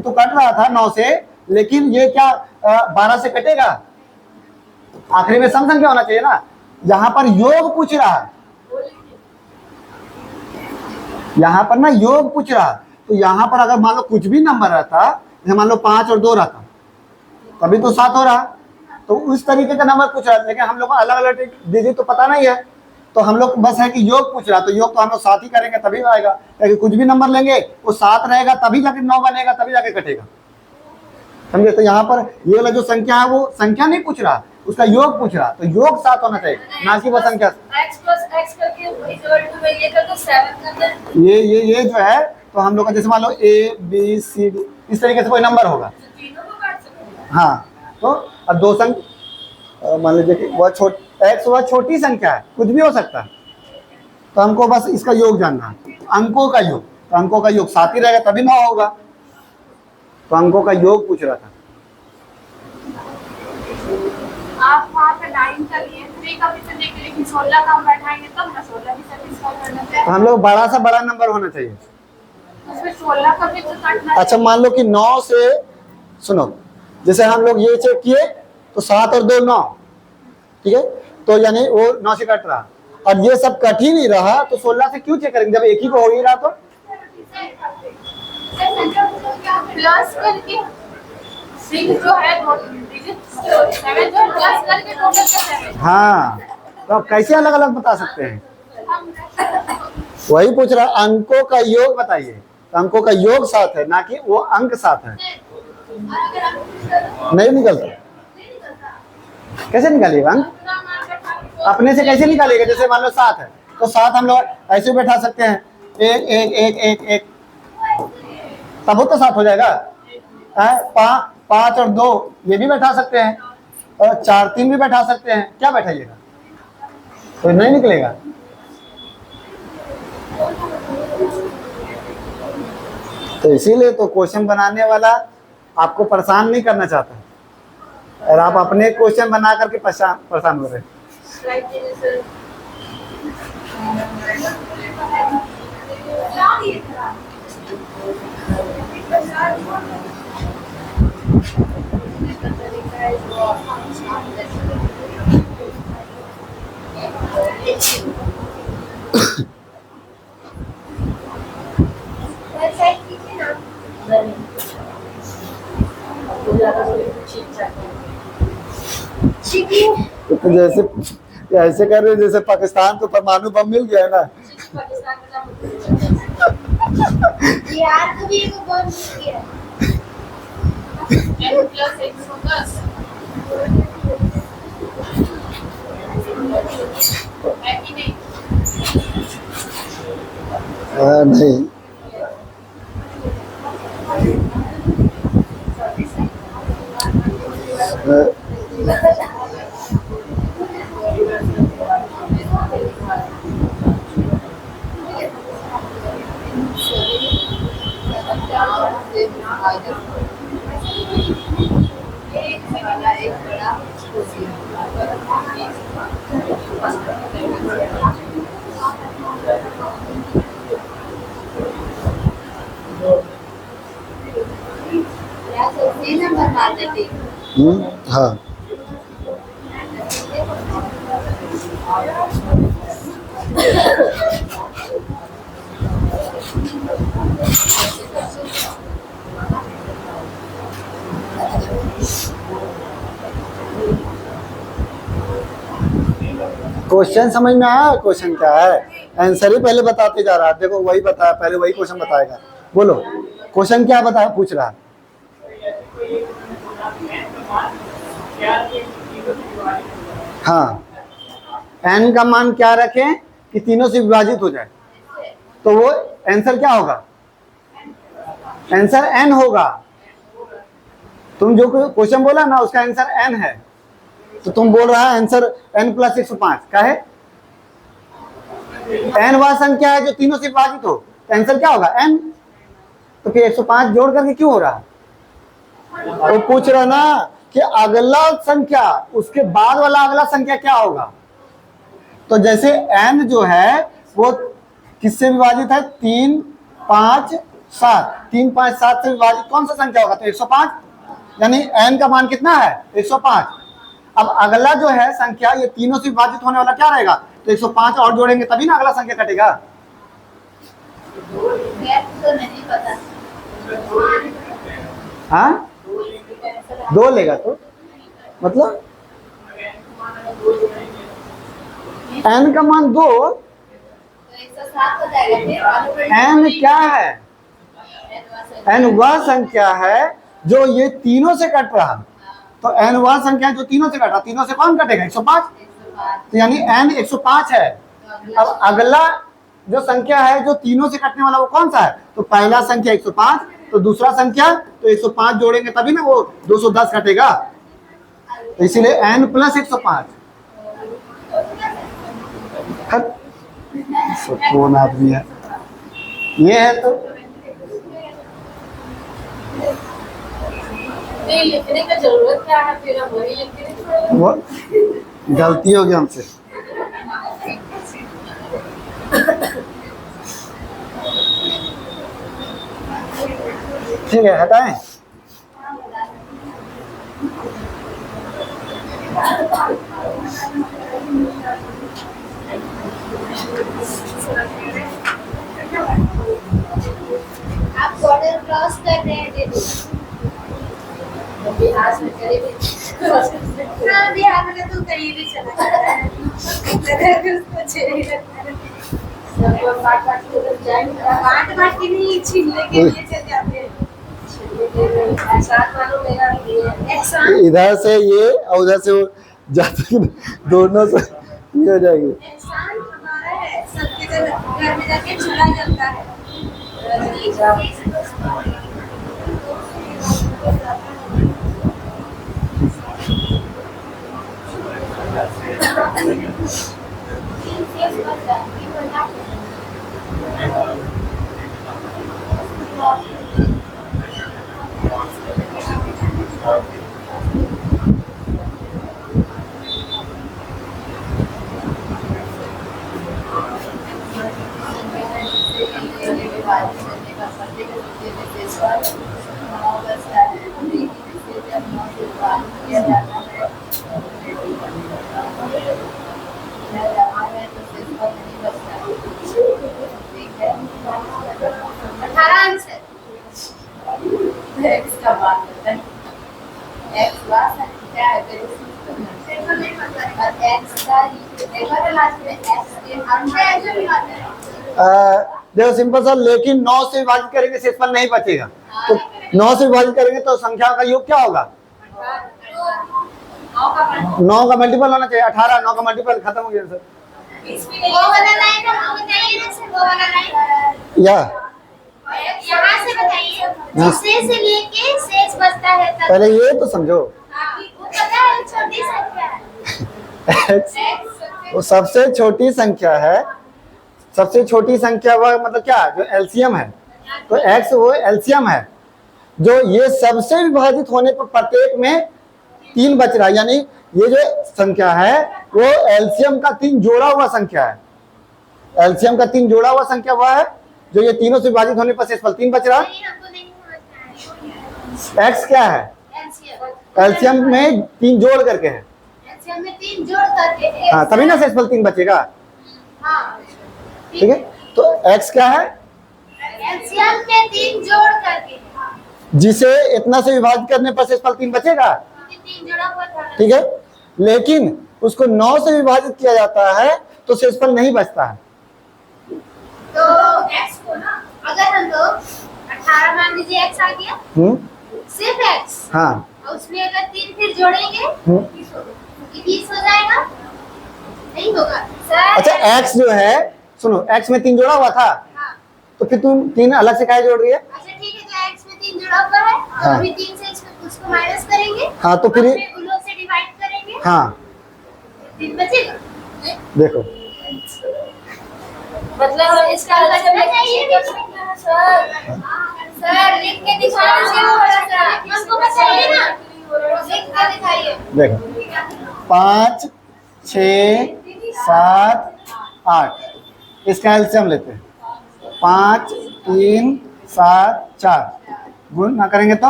तो कट रहा था 9 से, लेकिन ये क्या 12 से कटेगा? आखिरी में सम संख्या होना चाहिए ना, यहाँ पर योग पूछ रहा, यहाँ पर ना योग पूछ रहा। तो यहाँ पर अगर मान लो कुछ भी नंबर रहता, जैसे मान लो 5 और 2 रहता, तभी तो 7 हो रहा, तो उस तरीके का नंबर पूछ रहा। लेकिन हम लोग को अलग अलग डिजिट तो पता नहीं है, तो हम लोग बस है कि योग पूछ रहा, तो योग तो हम लोग 7 ही करेंगे तभी आएगा, क्योंकि कुछ भी नंबर लेंगे वो 7 रहेगा, तभी जाके 9 बनेगा, तभी जाके कटेगा, समझे? तो यहाँ पर ये वाला जो संख्या है वो संख्या नहीं पूछ रहा, उसका योग पूछ रहा, तो योग 7 होना चाहिए, ना कि वो संख्या। x plus x करके इक्वल टू में ये करके 7 करते हैं। ये जो है, तो हम लोग का जैसे मान लो A B C D इस तरीके से कोई नंबर होगा, तीनों को काट सकते हैं। हाँ। तो अब दो संख्या मान लीजिए कि वह एक्स वह छोटी संख्या है, कुछ भी हो सकता है। तो हमको बस इसका योग जानना है, अंकों का योग। तो अंकों का योग 7 ही रहेगा, तभी 9 होगा। तो अंकों का योग पूछ रहा था। आप वहाँ पे 9 का लिए 3 का भी चलेंगे, लेकिन 16 का हम बैठाएंगे तब ना 16 भी सेटिस्फाई करना चाहिए। तो हम लोग बड़ा से बड़ा नंबर होना चाहिए। उसमें 16 का भी तो काटना। अच्छा मान लो कि 9 से, सुनो, जैसे हम लोग ये चेक किए तो 7 और 2 9, ठीक है, तो यानी वो 9 से कट रहा, और ये सब कट ही नहीं रहा तो 16 से क्यों चेक करेंगे जब एक ही को हो ही रहा। तो प्लस करके 6 जो है 7 जो प्लस करके टोटल का 7। हाँ, तो आप कैसे अलग अलग बता सकते हैं? वही पूछ रहा, अंकों का योग बताइए। तो अंकों का योग 7 है, ना कि वो अंक 7 है। नहीं निकलता, कैसे निकालिएगा अंक? अपने से कैसे निकालिएगा? जैसे मान लो 7 है तो 7 हम लोग ऐसे बैठा सकते हैं, 1 1 1 1 1, तब वो तो 7 हो जाएगा। 5 और 2 ये भी बैठा सकते हैं, और 4 3 भी बैठा सकते हैं। क्या बैठाइएगा? तो नहीं निकलेगा। तो इसीलिए तो क्वेश्चन बनाने वाला आपको परेशान नहीं करना चाहता, और आप अपने क्वेश्चन बना करके परेशान हो रहे हैं। तो जैसे ऐसे कर रहे जैसे पाकिस्तान को परमाणु बम मिल गया है ना। बिहार को भी एक बम मिल गया। N+110 है कि नहीं? नहीं, हाँ, क्वेश्चन समझ में आया? क्वेश्चन क्या है, आंसर ही पहले बताते जा रहा है। देखो वही बताया, पहले वही क्वेश्चन बताएगा। बोलो क्वेश्चन क्या बता पूछ रहा है? हाँ, n का मान क्या रखें कि तीनों से विभाजित हो जाए, तो वो आंसर क्या होगा? आंसर n होगा। तुम जो क्वेश्चन बोला ना उसका आंसर n है, तो तुम बोल रहा है आंसर n+105 क्या है? n वह संख्या है जो तीनों से विभाजित हो, तो आंसर क्या होगा? n। तो फिर 105 जोड़ करके क्यों हो रहा है? तो पूछ रहा ना कि अगला संख्या, उसके बाद वाला अगला संख्या क्या होगा? तो जैसे n जो है वो किससे विभाजित है? 3 5 7, 3 5 7 से विभाजित कौन सा संख्या होगा? तो 105, यानी n का मान कितना है? 105। अब अगला जो है संख्या, ये तीनों से विभाजित होने वाला क्या रहेगा? तो 105 और जोड़ेंगे तभी ना अगला संख्या कटेगा। तो नहीं पता। हाँ, 2 लेगा तो मतलब n का मान 2, तो 107 हो जाएगा। फिर n क्या है? n वह संख्या है जो ये तीनों से कट रहा, तो n वह संख्या है जो तीनों से कट रहा। तीनों से कौन कटेगा? 105, तो यानी n 105 है। अब अगला जो संख्या है जो तीनों से कटने वाला वो कौन सा है? तो पहला संख्या 105, तो दूसरा संख्या, तो 105 जोड़ेंगे तभी ना वो 210 कटेगा। तो इसीलिए n+105। हट, कौन आदमी है ये है तो नहीं लिखने का जरूरत क्या है, फिर हम वही लिख के छोड़ वो गलती हो गई हमसे। ठीक है हटाएं। आप बॉर्डर क्रॉस कर रहे हैं बिहार में करीबी हाँ बिहार में तो करीबी चला जाता है उसको छेड़ सब काट के उधर जाएंगे काट के नहीं छीलने के लिए चल जाते हैं। एहसान वालों मेरा एहसान इधर से ये और उधर से वो जाते दोनों से ये हो जाएगी। एहसान हमारा है, सबके घर में जाके चूल्हा जलता है। देखो सिंपल सा, लेकिन 9 से विभाजित करेंगे शेषफल नहीं बचेगा। तो 9 से विभाजित करेंगे तो संख्या का योग क्या होगा? 9 का मल्टीपल होना चाहिए 18। 9 का मल्टीपल खत्म हो गया सर। वो वाला लाइन हम बताइए ना सर, वो वाला लाइन या यहाँ से बताइए, जिससे से लेके शेष बचता है तक। पहले ये तो समझो, वो पता है छोटी संख्या है। वो सबसे छोटी संख्या है। सबसे छोटी संख्या वह मतलब क्या, जो एलसीएम है। तो x वो एलसीएम है, जो ये सबसे विभाजित होने पर प्रत्येक में 3 बच रहा है। यानी ये जो संख्या है वो एलसीएम का 3 जोड़ा हुआ संख्या है। एलसीएम का 3 जोड़ा हुआ संख्या वह है जो ये तीनों से विभाजित होने पर शेषफल 3 बच रहा है। x क्या है? एलसीएम में 3 जोड़ करके है। एलसीएम में 3 जोड़ करके हाँ, तभी ना शेषफल 3 बचेगा। हाँ ठीक है, तो x क्या है? एलसीएम में 3 जोड़ करके जिसे इतना से विभाजित करने पर शेषफल 3 बचेगा। 3 जोड़ा हुआ था। ठीक है, लेकिन उसको 9 से विभाजित किया जाता है तो शेषफल नहीं बचता है। तो x को ना अगर हम लोग 18 मान लीजिए x आ गया, सिर्फ x, हाँ, और उसमें अगर 3 फिर जोड़ेंगे तो 20 हो जाएगा, नहीं होगा सर। अच्छा x जो है, सुनो, x में 3 जोड़ा हुआ था। हाँ। तो फिर तुम 3 अलग से काहे जोड़ रही है? अच्छा ठीक है, तो x में 3 जुड़ा हुआ है और हाँ। अभी 3 से उसको माइनस करेंगे। हाँ, तो फिर उन लोग से डिवाइड करेंगे। हाँ 3 बचेगा। देखो, मतलब इसका समझ आइए सर लिख के दिखा दीजिए, हमको बताइए ना, लिख के दिखाइए। देखो 5 6 7 8 इसका एलसीएम लेते हैं। 5 3 7 4 गुण ना करेंगे तो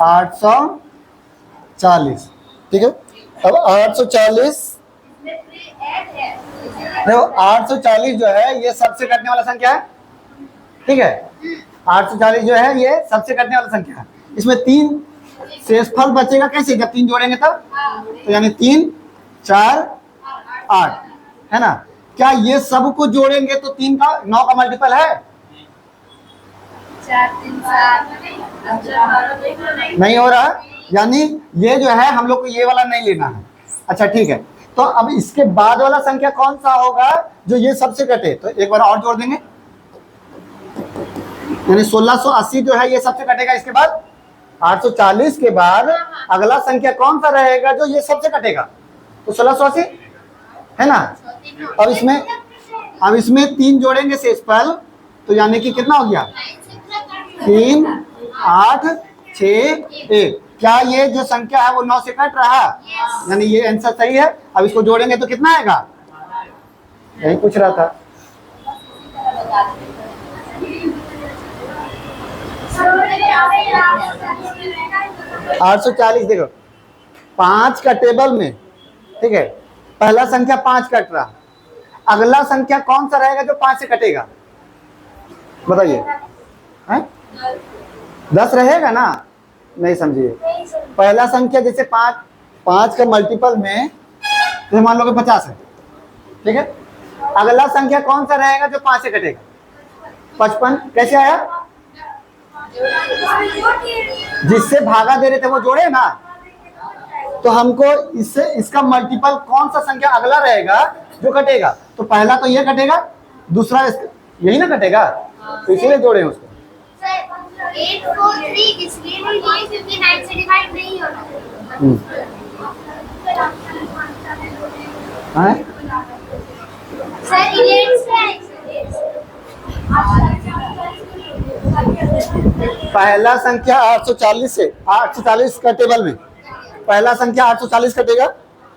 840। ठीक है, अब 840, देखो 840 जो है ये सबसे कटने वाला संख्या है। ठीक है, 840 जो है ये सबसे कटने वाला संख्या है। इसमें 3 शेषफल बचेगा कैसे, जब 3 जोड़ेंगे तब। तो यानी 3 4 8 है ना। क्या ये सब को जोड़ेंगे तो 3 का 9 का मल्टीपल है? 4 3 7 नहीं हो रहा। यानी ये जो है हम लोग को ये वाला नहीं लेना है। अच्छा ठीक है, तो अब इसके बाद वाला संख्या कौन सा होगा जो ये सबसे कटे? तो एक बार और जोड़ देंगे, यानी 1680 जो है ये सबसे कटेगा। इसके बाद 840 के बाद अगला संख्या कौन सा रहेगा जो ये सबसे कटेगा? तो 1680। है ना। अब इसमें 3 जोड़ेंगे शेषफल, तो यानी कि कितना हो गया 3, 8, 6, 1। क्या ये जो संख्या है वो 9 से कट रहा, यानी ये आंसर सही है। अब इसको जोड़ेंगे तो कितना आएगा, यही पूछ रहा था। 840 देखो 5 का टेबल में, ठीक है, पहला संख्या 5 कट रहा, अगला संख्या कौन सा रहेगा जो 5 से कटेगा, बताइए। 10 रहेगा ना, नहीं समझिए। पहला संख्या जैसे 5 का मल्टीपल में तो मान लो कि 50 है, ठीक है। अगला संख्या कौन सा रहेगा जो 5 से कटेगा, 55। कैसे आया, जिससे भागा दे रहे थे वो जोड़े ना, तो हमको इससे इसका मल्टीपल कौन सा संख्या अगला रहेगा जो कटेगा, तो पहला तो ये कटेगा, दूसरा यही ना कटेगा, तो इसीलिए जोड़े उसको। 843 इसलिए नहीं लिए क्योंकि 9 से डिवाइड नहीं हो रहा है। सर 11 से पहला संख्या 840 से 840 का टेबल में पहला संख्या 840 कटेगा,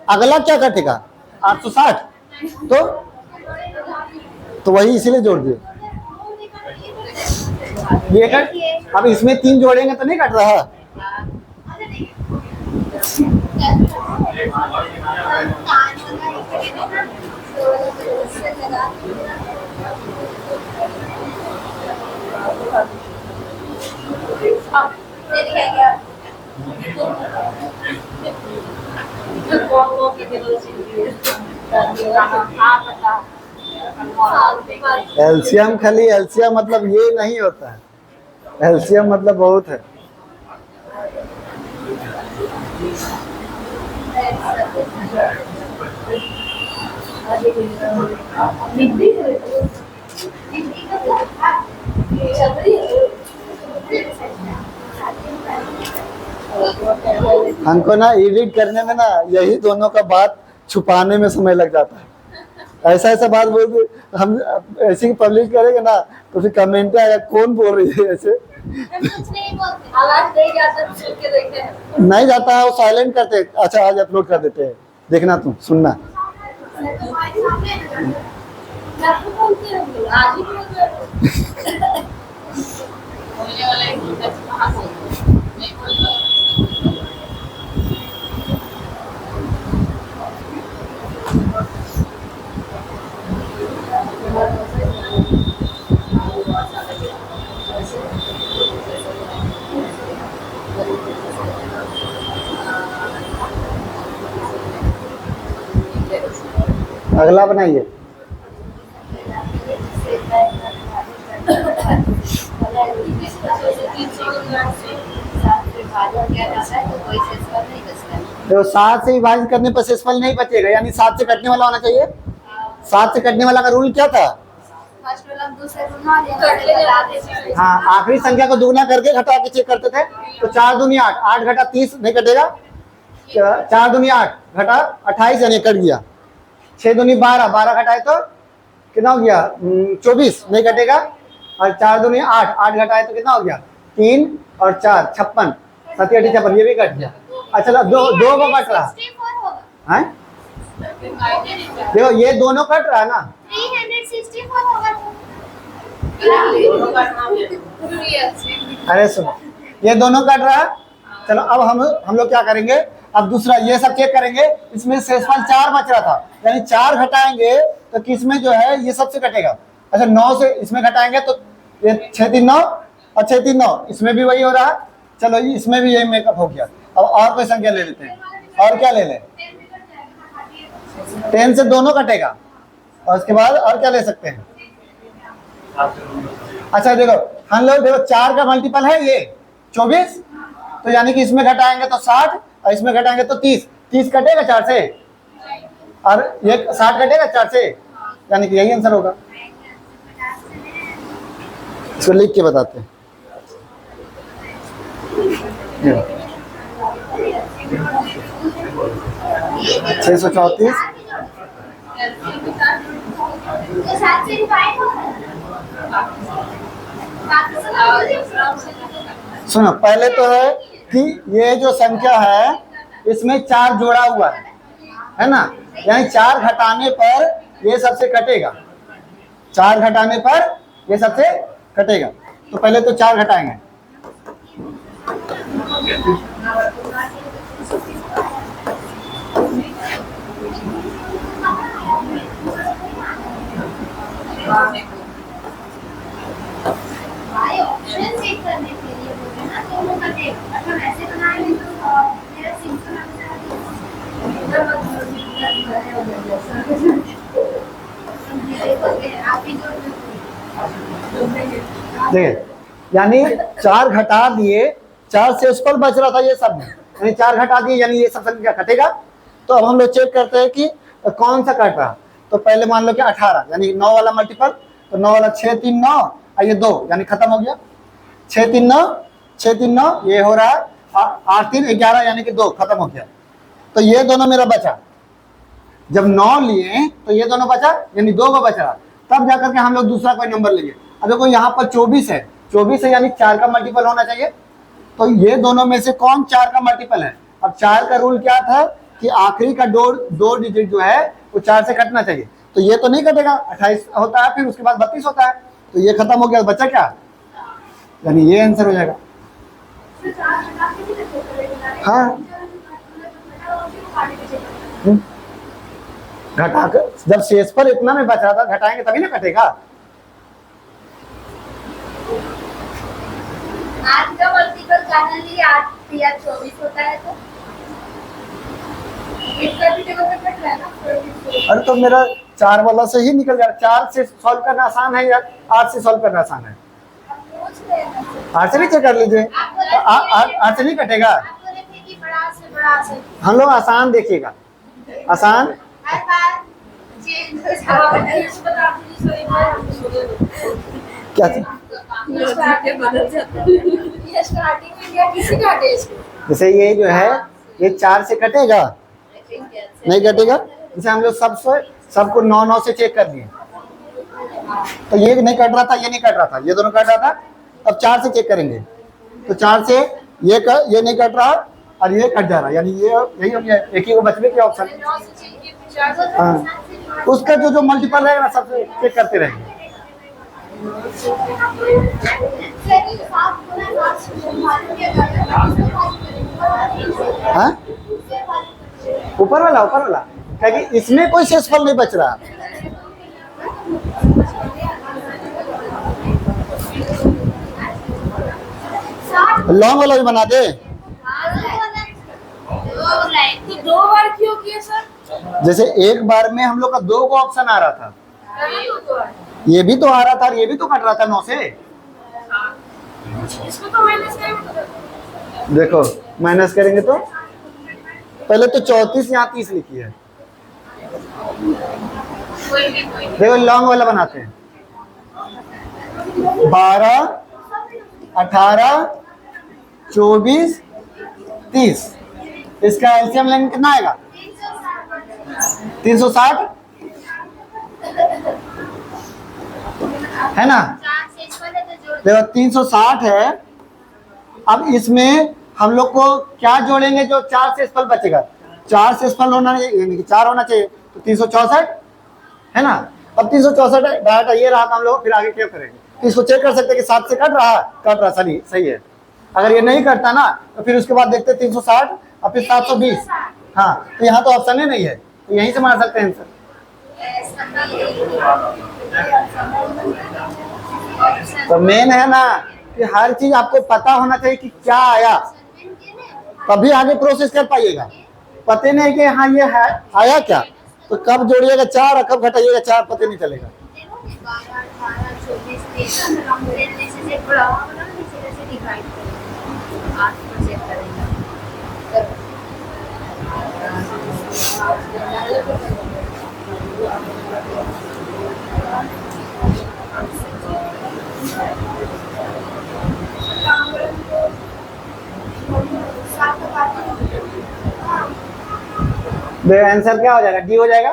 अगला क्या कटेगा 860, तो वही इसीलिए जोड़ दिए ये कट। अब इसमें 3 जोड़ेंगे तो नहीं कट रहा, एलसीएम खाली एलसीएम मतलब ये नहीं होता है, एलसीएम मतलब बहुत है। हमको ना एडिट करने में ना यही दोनों का बात छुपाने में समय लग जाता है। ऐसा बात बोल के हम ऐसे पब्लिश करेंगे ना तो फिर कमेंट आएगा कौन बोल रही है ऐसे। नहीं जाता है, वो साइलेंट करते। अच्छा आज अपलोड कर देते हैं, देखना तुम सुनना। अगला बनाइए। देखो 7 से विभाजित करने पर शेषफल नहीं बचेगा, यानी 7 से कटने वाला होना चाहिए। 7 से कटने वाला का रूल क्या था, हाँ आखिरी संख्या को दुगना करके घटा के चेक करते थे। तो 4 दूनी 8, 8 घटा 30 नहीं कटेगा, 4 दूनी 8 घटा 28 यानी कट गया। 6 दूनी 12, 12 घटाए तो कितना हो गया 24 नहीं कटेगा। और 4 दूनी 8, 8 घटाए तो कितना हो गया 3 और 4 56, 7 8 56 ये भी कट गया। अच्छा दो को कट रहा है, देखो ये दोनों कट रहा है ना, 364 होगा। अरे सुनो ये दोनों कट रहा है। चलो अब हम लोग क्या करेंगे, अब दूसरा ये सब चेक करेंगे। इसमें शेषफल 4 बच रहा था, यानी 4 घटाएंगे तो किसमें जो है ये सबसे कटेगा। अच्छा 9 से इसमें घटाएंगे तो ये 6 3 9 और 6 3 9, इसमें भी वही हो रहा है। चलो इसमें भी यही मेकअप हो गया। अब और कोई संख्या ले लेते हैं, और क्या ले लें, 10 से दोनों कटेगा और उसके बाद और क्या ले सकते हैं। अच्छा देखो हम लोग देखो 4 का मल्टीपल है ये 24, तो यानी कि इसमें घटाएंगे तो 60 और इसमें घटाएंगे तो 30, 30 कटेगा 4 से और ये 60 कटेगा 4 से, यानी कि यही आंसर होगा। इसको लिख के बताते हैं। 634 सात से डिवाइड होता है। बाकी सुनो, पहले तो है कि ये जो संख्या है इसमें 4 जोड़ा हुआ है ना, यानी 4 घटाने पर ये सबसे कटेगा, 4 घटाने पर ये सबसे कटेगा। तो पहले तो 4 घटाएंगे, भाई ऑप्शन चेक करने के लिए बोले ना, तो वो कटेगा। अगर ऐसे बनाएंगे तो मेरा सिंपल देखिए, यानी 4 घटा दिए, 4 शेषफल बच रहा था ये सब में, यानी 4 घटा दिए यानी ये सब संख्या कटेगा। तो अब हम लोग चेक करते हैं कि कौन सा कट रहा। तो पहले मान लो कि 18 यानी 9 वाला मल्टीपल, तो 9 वाला 6 3 9 और ये 2 यानी खत्म हो गया। 6 3 9 6 3 9 ये हो रहा है, 8 3 11 यानी कि 2 खत्म हो गया। तो ये दोनों मेरा बचा, जब 9 लिए तो ये दोनों बचा यानी 2 को बच रहा, तब जाकर के हम लोग दूसरा कोई नंबर लेंगे। अब देखो यहाँ पर 24 है, 24 है यानी 4 का मल्टीपल होना चाहिए। तो ये दोनों में से कौन 4 का मल्टीपल है? अब 4 का रूल क्या था कि आखिरी का दो डिजिट जो है वो 4 से कटना चाहिए। तो ये तो नहीं कटेगा, 28 होता है, फिर उसके बाद 32 होता है, तो ये खत्म हो गया, बचा क्या? यानी ये आंसर हो जाएगा। हाँ, घटाकर जब शेषफल इतना में बचा था, घटाएंगे तभी ना कटेगा। आज का मल्टीपल जनरली 8 या 24 होता है, तो इसका भी टेबल में कट रहा है ना। अरे तो मेरा 4 वाला से ही निकल जाएगा। 4 से सॉल्व करना आसान है या 8 से सॉल्व करना आसान है? 8 से नीचे कर लीजिए, 8 से नहीं कटेगा। आपको देखिए कि बड़ा से बड़ा से हम लोग आसान देखिएगा, आसान। हर बार चेंज हो जाता है। क्या चीज? ये स्टार्टिंग में क्या किसी का टेस्ट जैसे ये जो है ये 4 से कटेगा, नहीं कटेगा। जैसे हम लोग सबको 9 9 से चेक कर दिए, तो ये नहीं कट रहा था, ये नहीं कट रहा था, ये दोनों कट रहा था। अब 4 से चेक करेंगे, तो 4 से ये नहीं कट रहा और ये कट जा रहा, यानी ये यही हो गया, एक ही को बचने के ऑप्शन। हाँ, उसका जो मल्टीपल रहेगा ना सबसे चेक करते रहेंगे। हाँ, ऊपर वाला क्या कि इसमें कोई शेषफल नहीं बच रहा। लॉन्ग वाला भी बना दे। तो 2 बार क्यों किए सर? जैसे एक बार में हम लोग का 2 का ऑप्शन आ रहा था, ये भी तो आ रहा था और ये भी तो कट रहा था 9 से। इसको तो माइनस करेंगे, देखो माइनस करेंगे तो पहले तो 34 यहाँ 30 लिखी है। देखो लॉन्ग वाला बनाते हैं, 12 18 24 30, इसका एलसीएम लेंगे कितना आएगा? 360 है ना। देखो 360 है। अब इसमें हम लोग को क्या जोड़ेंगे जो 4 शेषफल बचेगा? 4 शेषफल होना चाहिए, 4 होना चाहिए, तो 364 है ना। अब 364 डाटा ये रहा, हम लोग फिर आगे क्या करेंगे? तो इसको चेक कर सकते हैं कि 7 से कट रहा सही है। अगर ये नहीं करता ना तो फिर उसके बाद देखते 360 और फिर 720। हाँ, तो यहाँ तो ऑप्शन ही नहीं है, तो यहीं से मार सकते हैं आंसर। तो मेन है ना कि हर चीज आपको पता होना चाहिए कि क्या आया, तभी आगे प्रोसेस कर पाइएगा। पता नहीं कि हाँ ये है आया क्या, तो कब जोड़िएगा 4 और कब घटाइएगा 4 पता नहीं चलेगा। आंसर क्या हो जाएगा? डी हो जाएगा।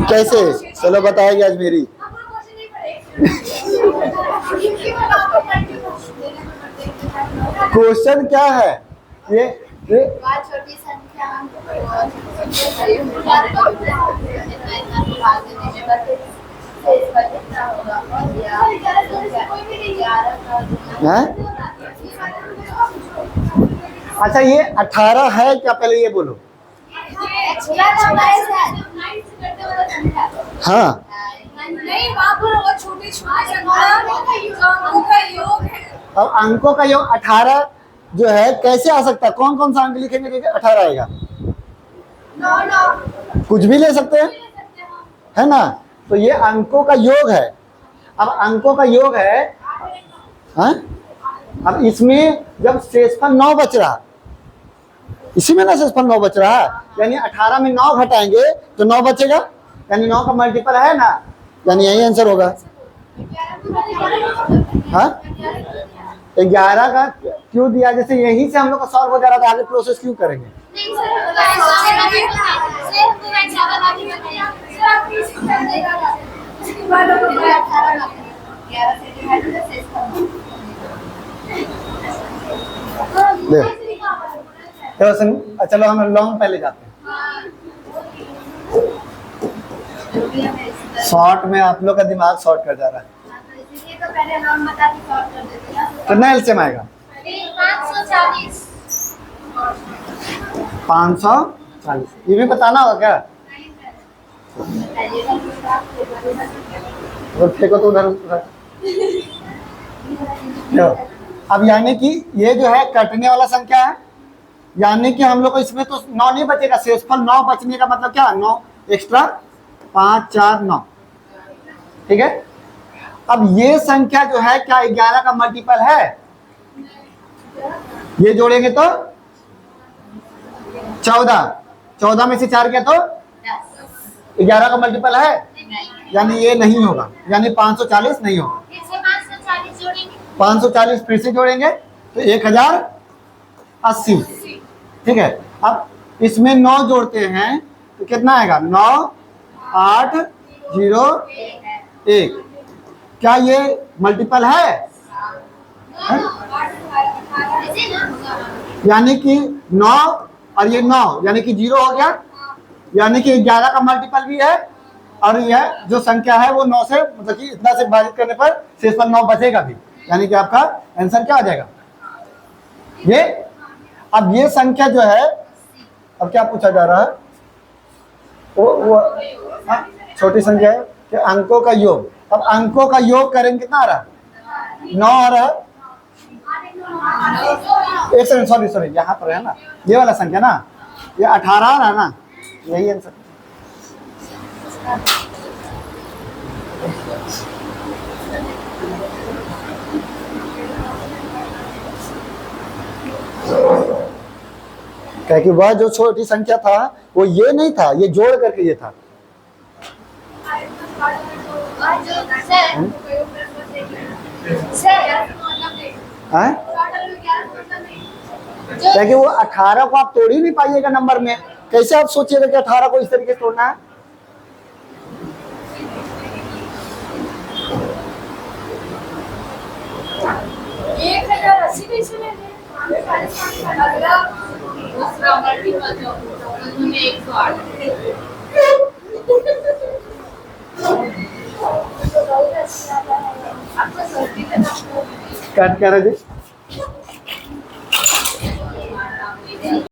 कैसे? चलो बताएगी आज मेरी। आपको क्वेश्चन नहीं पड़ेगा। इनकी बताओ तो क्वेश्चन क्या है ये? छोटी संख्या हैं? अच्छा ये 18 है क्या, पहले ये बोलो। हाँ नहीं बाबू, वो छोटी छोटी अंकों का योग है। अब अंकों का योग 18 जो है कैसे आ सकता है? कौन कौन सा अंक लिखेंगे देखिए 18 आएगा? कुछ भी ले सकते हैं, है ना? तो ये अंकों का योग है। अब अंकों का योग है, हाँ? अब इसमें जब शेषफल 9 बच रहा, इसी में ना शेषफल 9 बच रहा है, यानी 18 में 9 घटाएंगे तो 9 बचेगा, यानी 9 का मल्टीपल है ना, यानी यही आंसर होगा। हाँ 11 का क्यों दिया? जैसे यहीं से हम लोग का सॉल्व हो जा रहा था, आगे प्रोसेस क्यों करेंगे? चलो हम लॉन्ग पहले जाते हैं। शॉर्ट में आप लोग का दिमाग शॉर्ट कर जा रहा है। कितना एलसीएम आएगा? 540। ये भी बताना होगा क्या? और फेंको तो उधर। अब यानी कि ये जो है कटने वाला संख्या है, यानी कि हम लोग को इसमें तो 9 नहीं बचेगा। शेषफल 9 बचने का मतलब क्या? 9 एक्स्ट्रा 5 4 9, ठीक है। अब ये संख्या जो है क्या 11 का मल्टीपल है? ये जोड़ेंगे तो 14 में से 4 किया तो 11 का मल्टीपल है, यानी ये नहीं होगा, यानी 540 नहीं होगा। 540 फिर से जोड़ेंगे तो 1080, ठीक है। अब इसमें 9 जोड़ते हैं तो कितना आएगा? 9 8 0 1। क्या ये मल्टीपल है? यानी कि 9 और ये 9 यानी कि 0 हो गया, यानी कि 11 का मल्टीपल भी है, और यह जो संख्या है वो 9 से मतलब कि इतना से विभाजित करने पर शेषफल 9 बचेगा भी, यानी कि आपका आंसर क्या आ जाएगा? ये। अब ये संख्या जो है, अब क्या पूछा जा रहा है? वो छोटी संख्या है कि अंकों का योग। अब अंकों का योग करेंगे, कितना आ रहा है? 9 आ रहा है। एक सेकंड, सॉरी यहाँ पर है ना ये वाला संख्या ना, ये 18 आ रहा है ना, यही आंसर। क्या कि वह जो छोटी संख्या था वो ये नहीं था, ये जोड़ करके ये था। क्या कि वो 18 को आप तोड़ ही नहीं पाइएगा नंबर में, कैसे आप सोचिएगा कि 18 को इस तरीके से तोड़ना है? कट कर जी।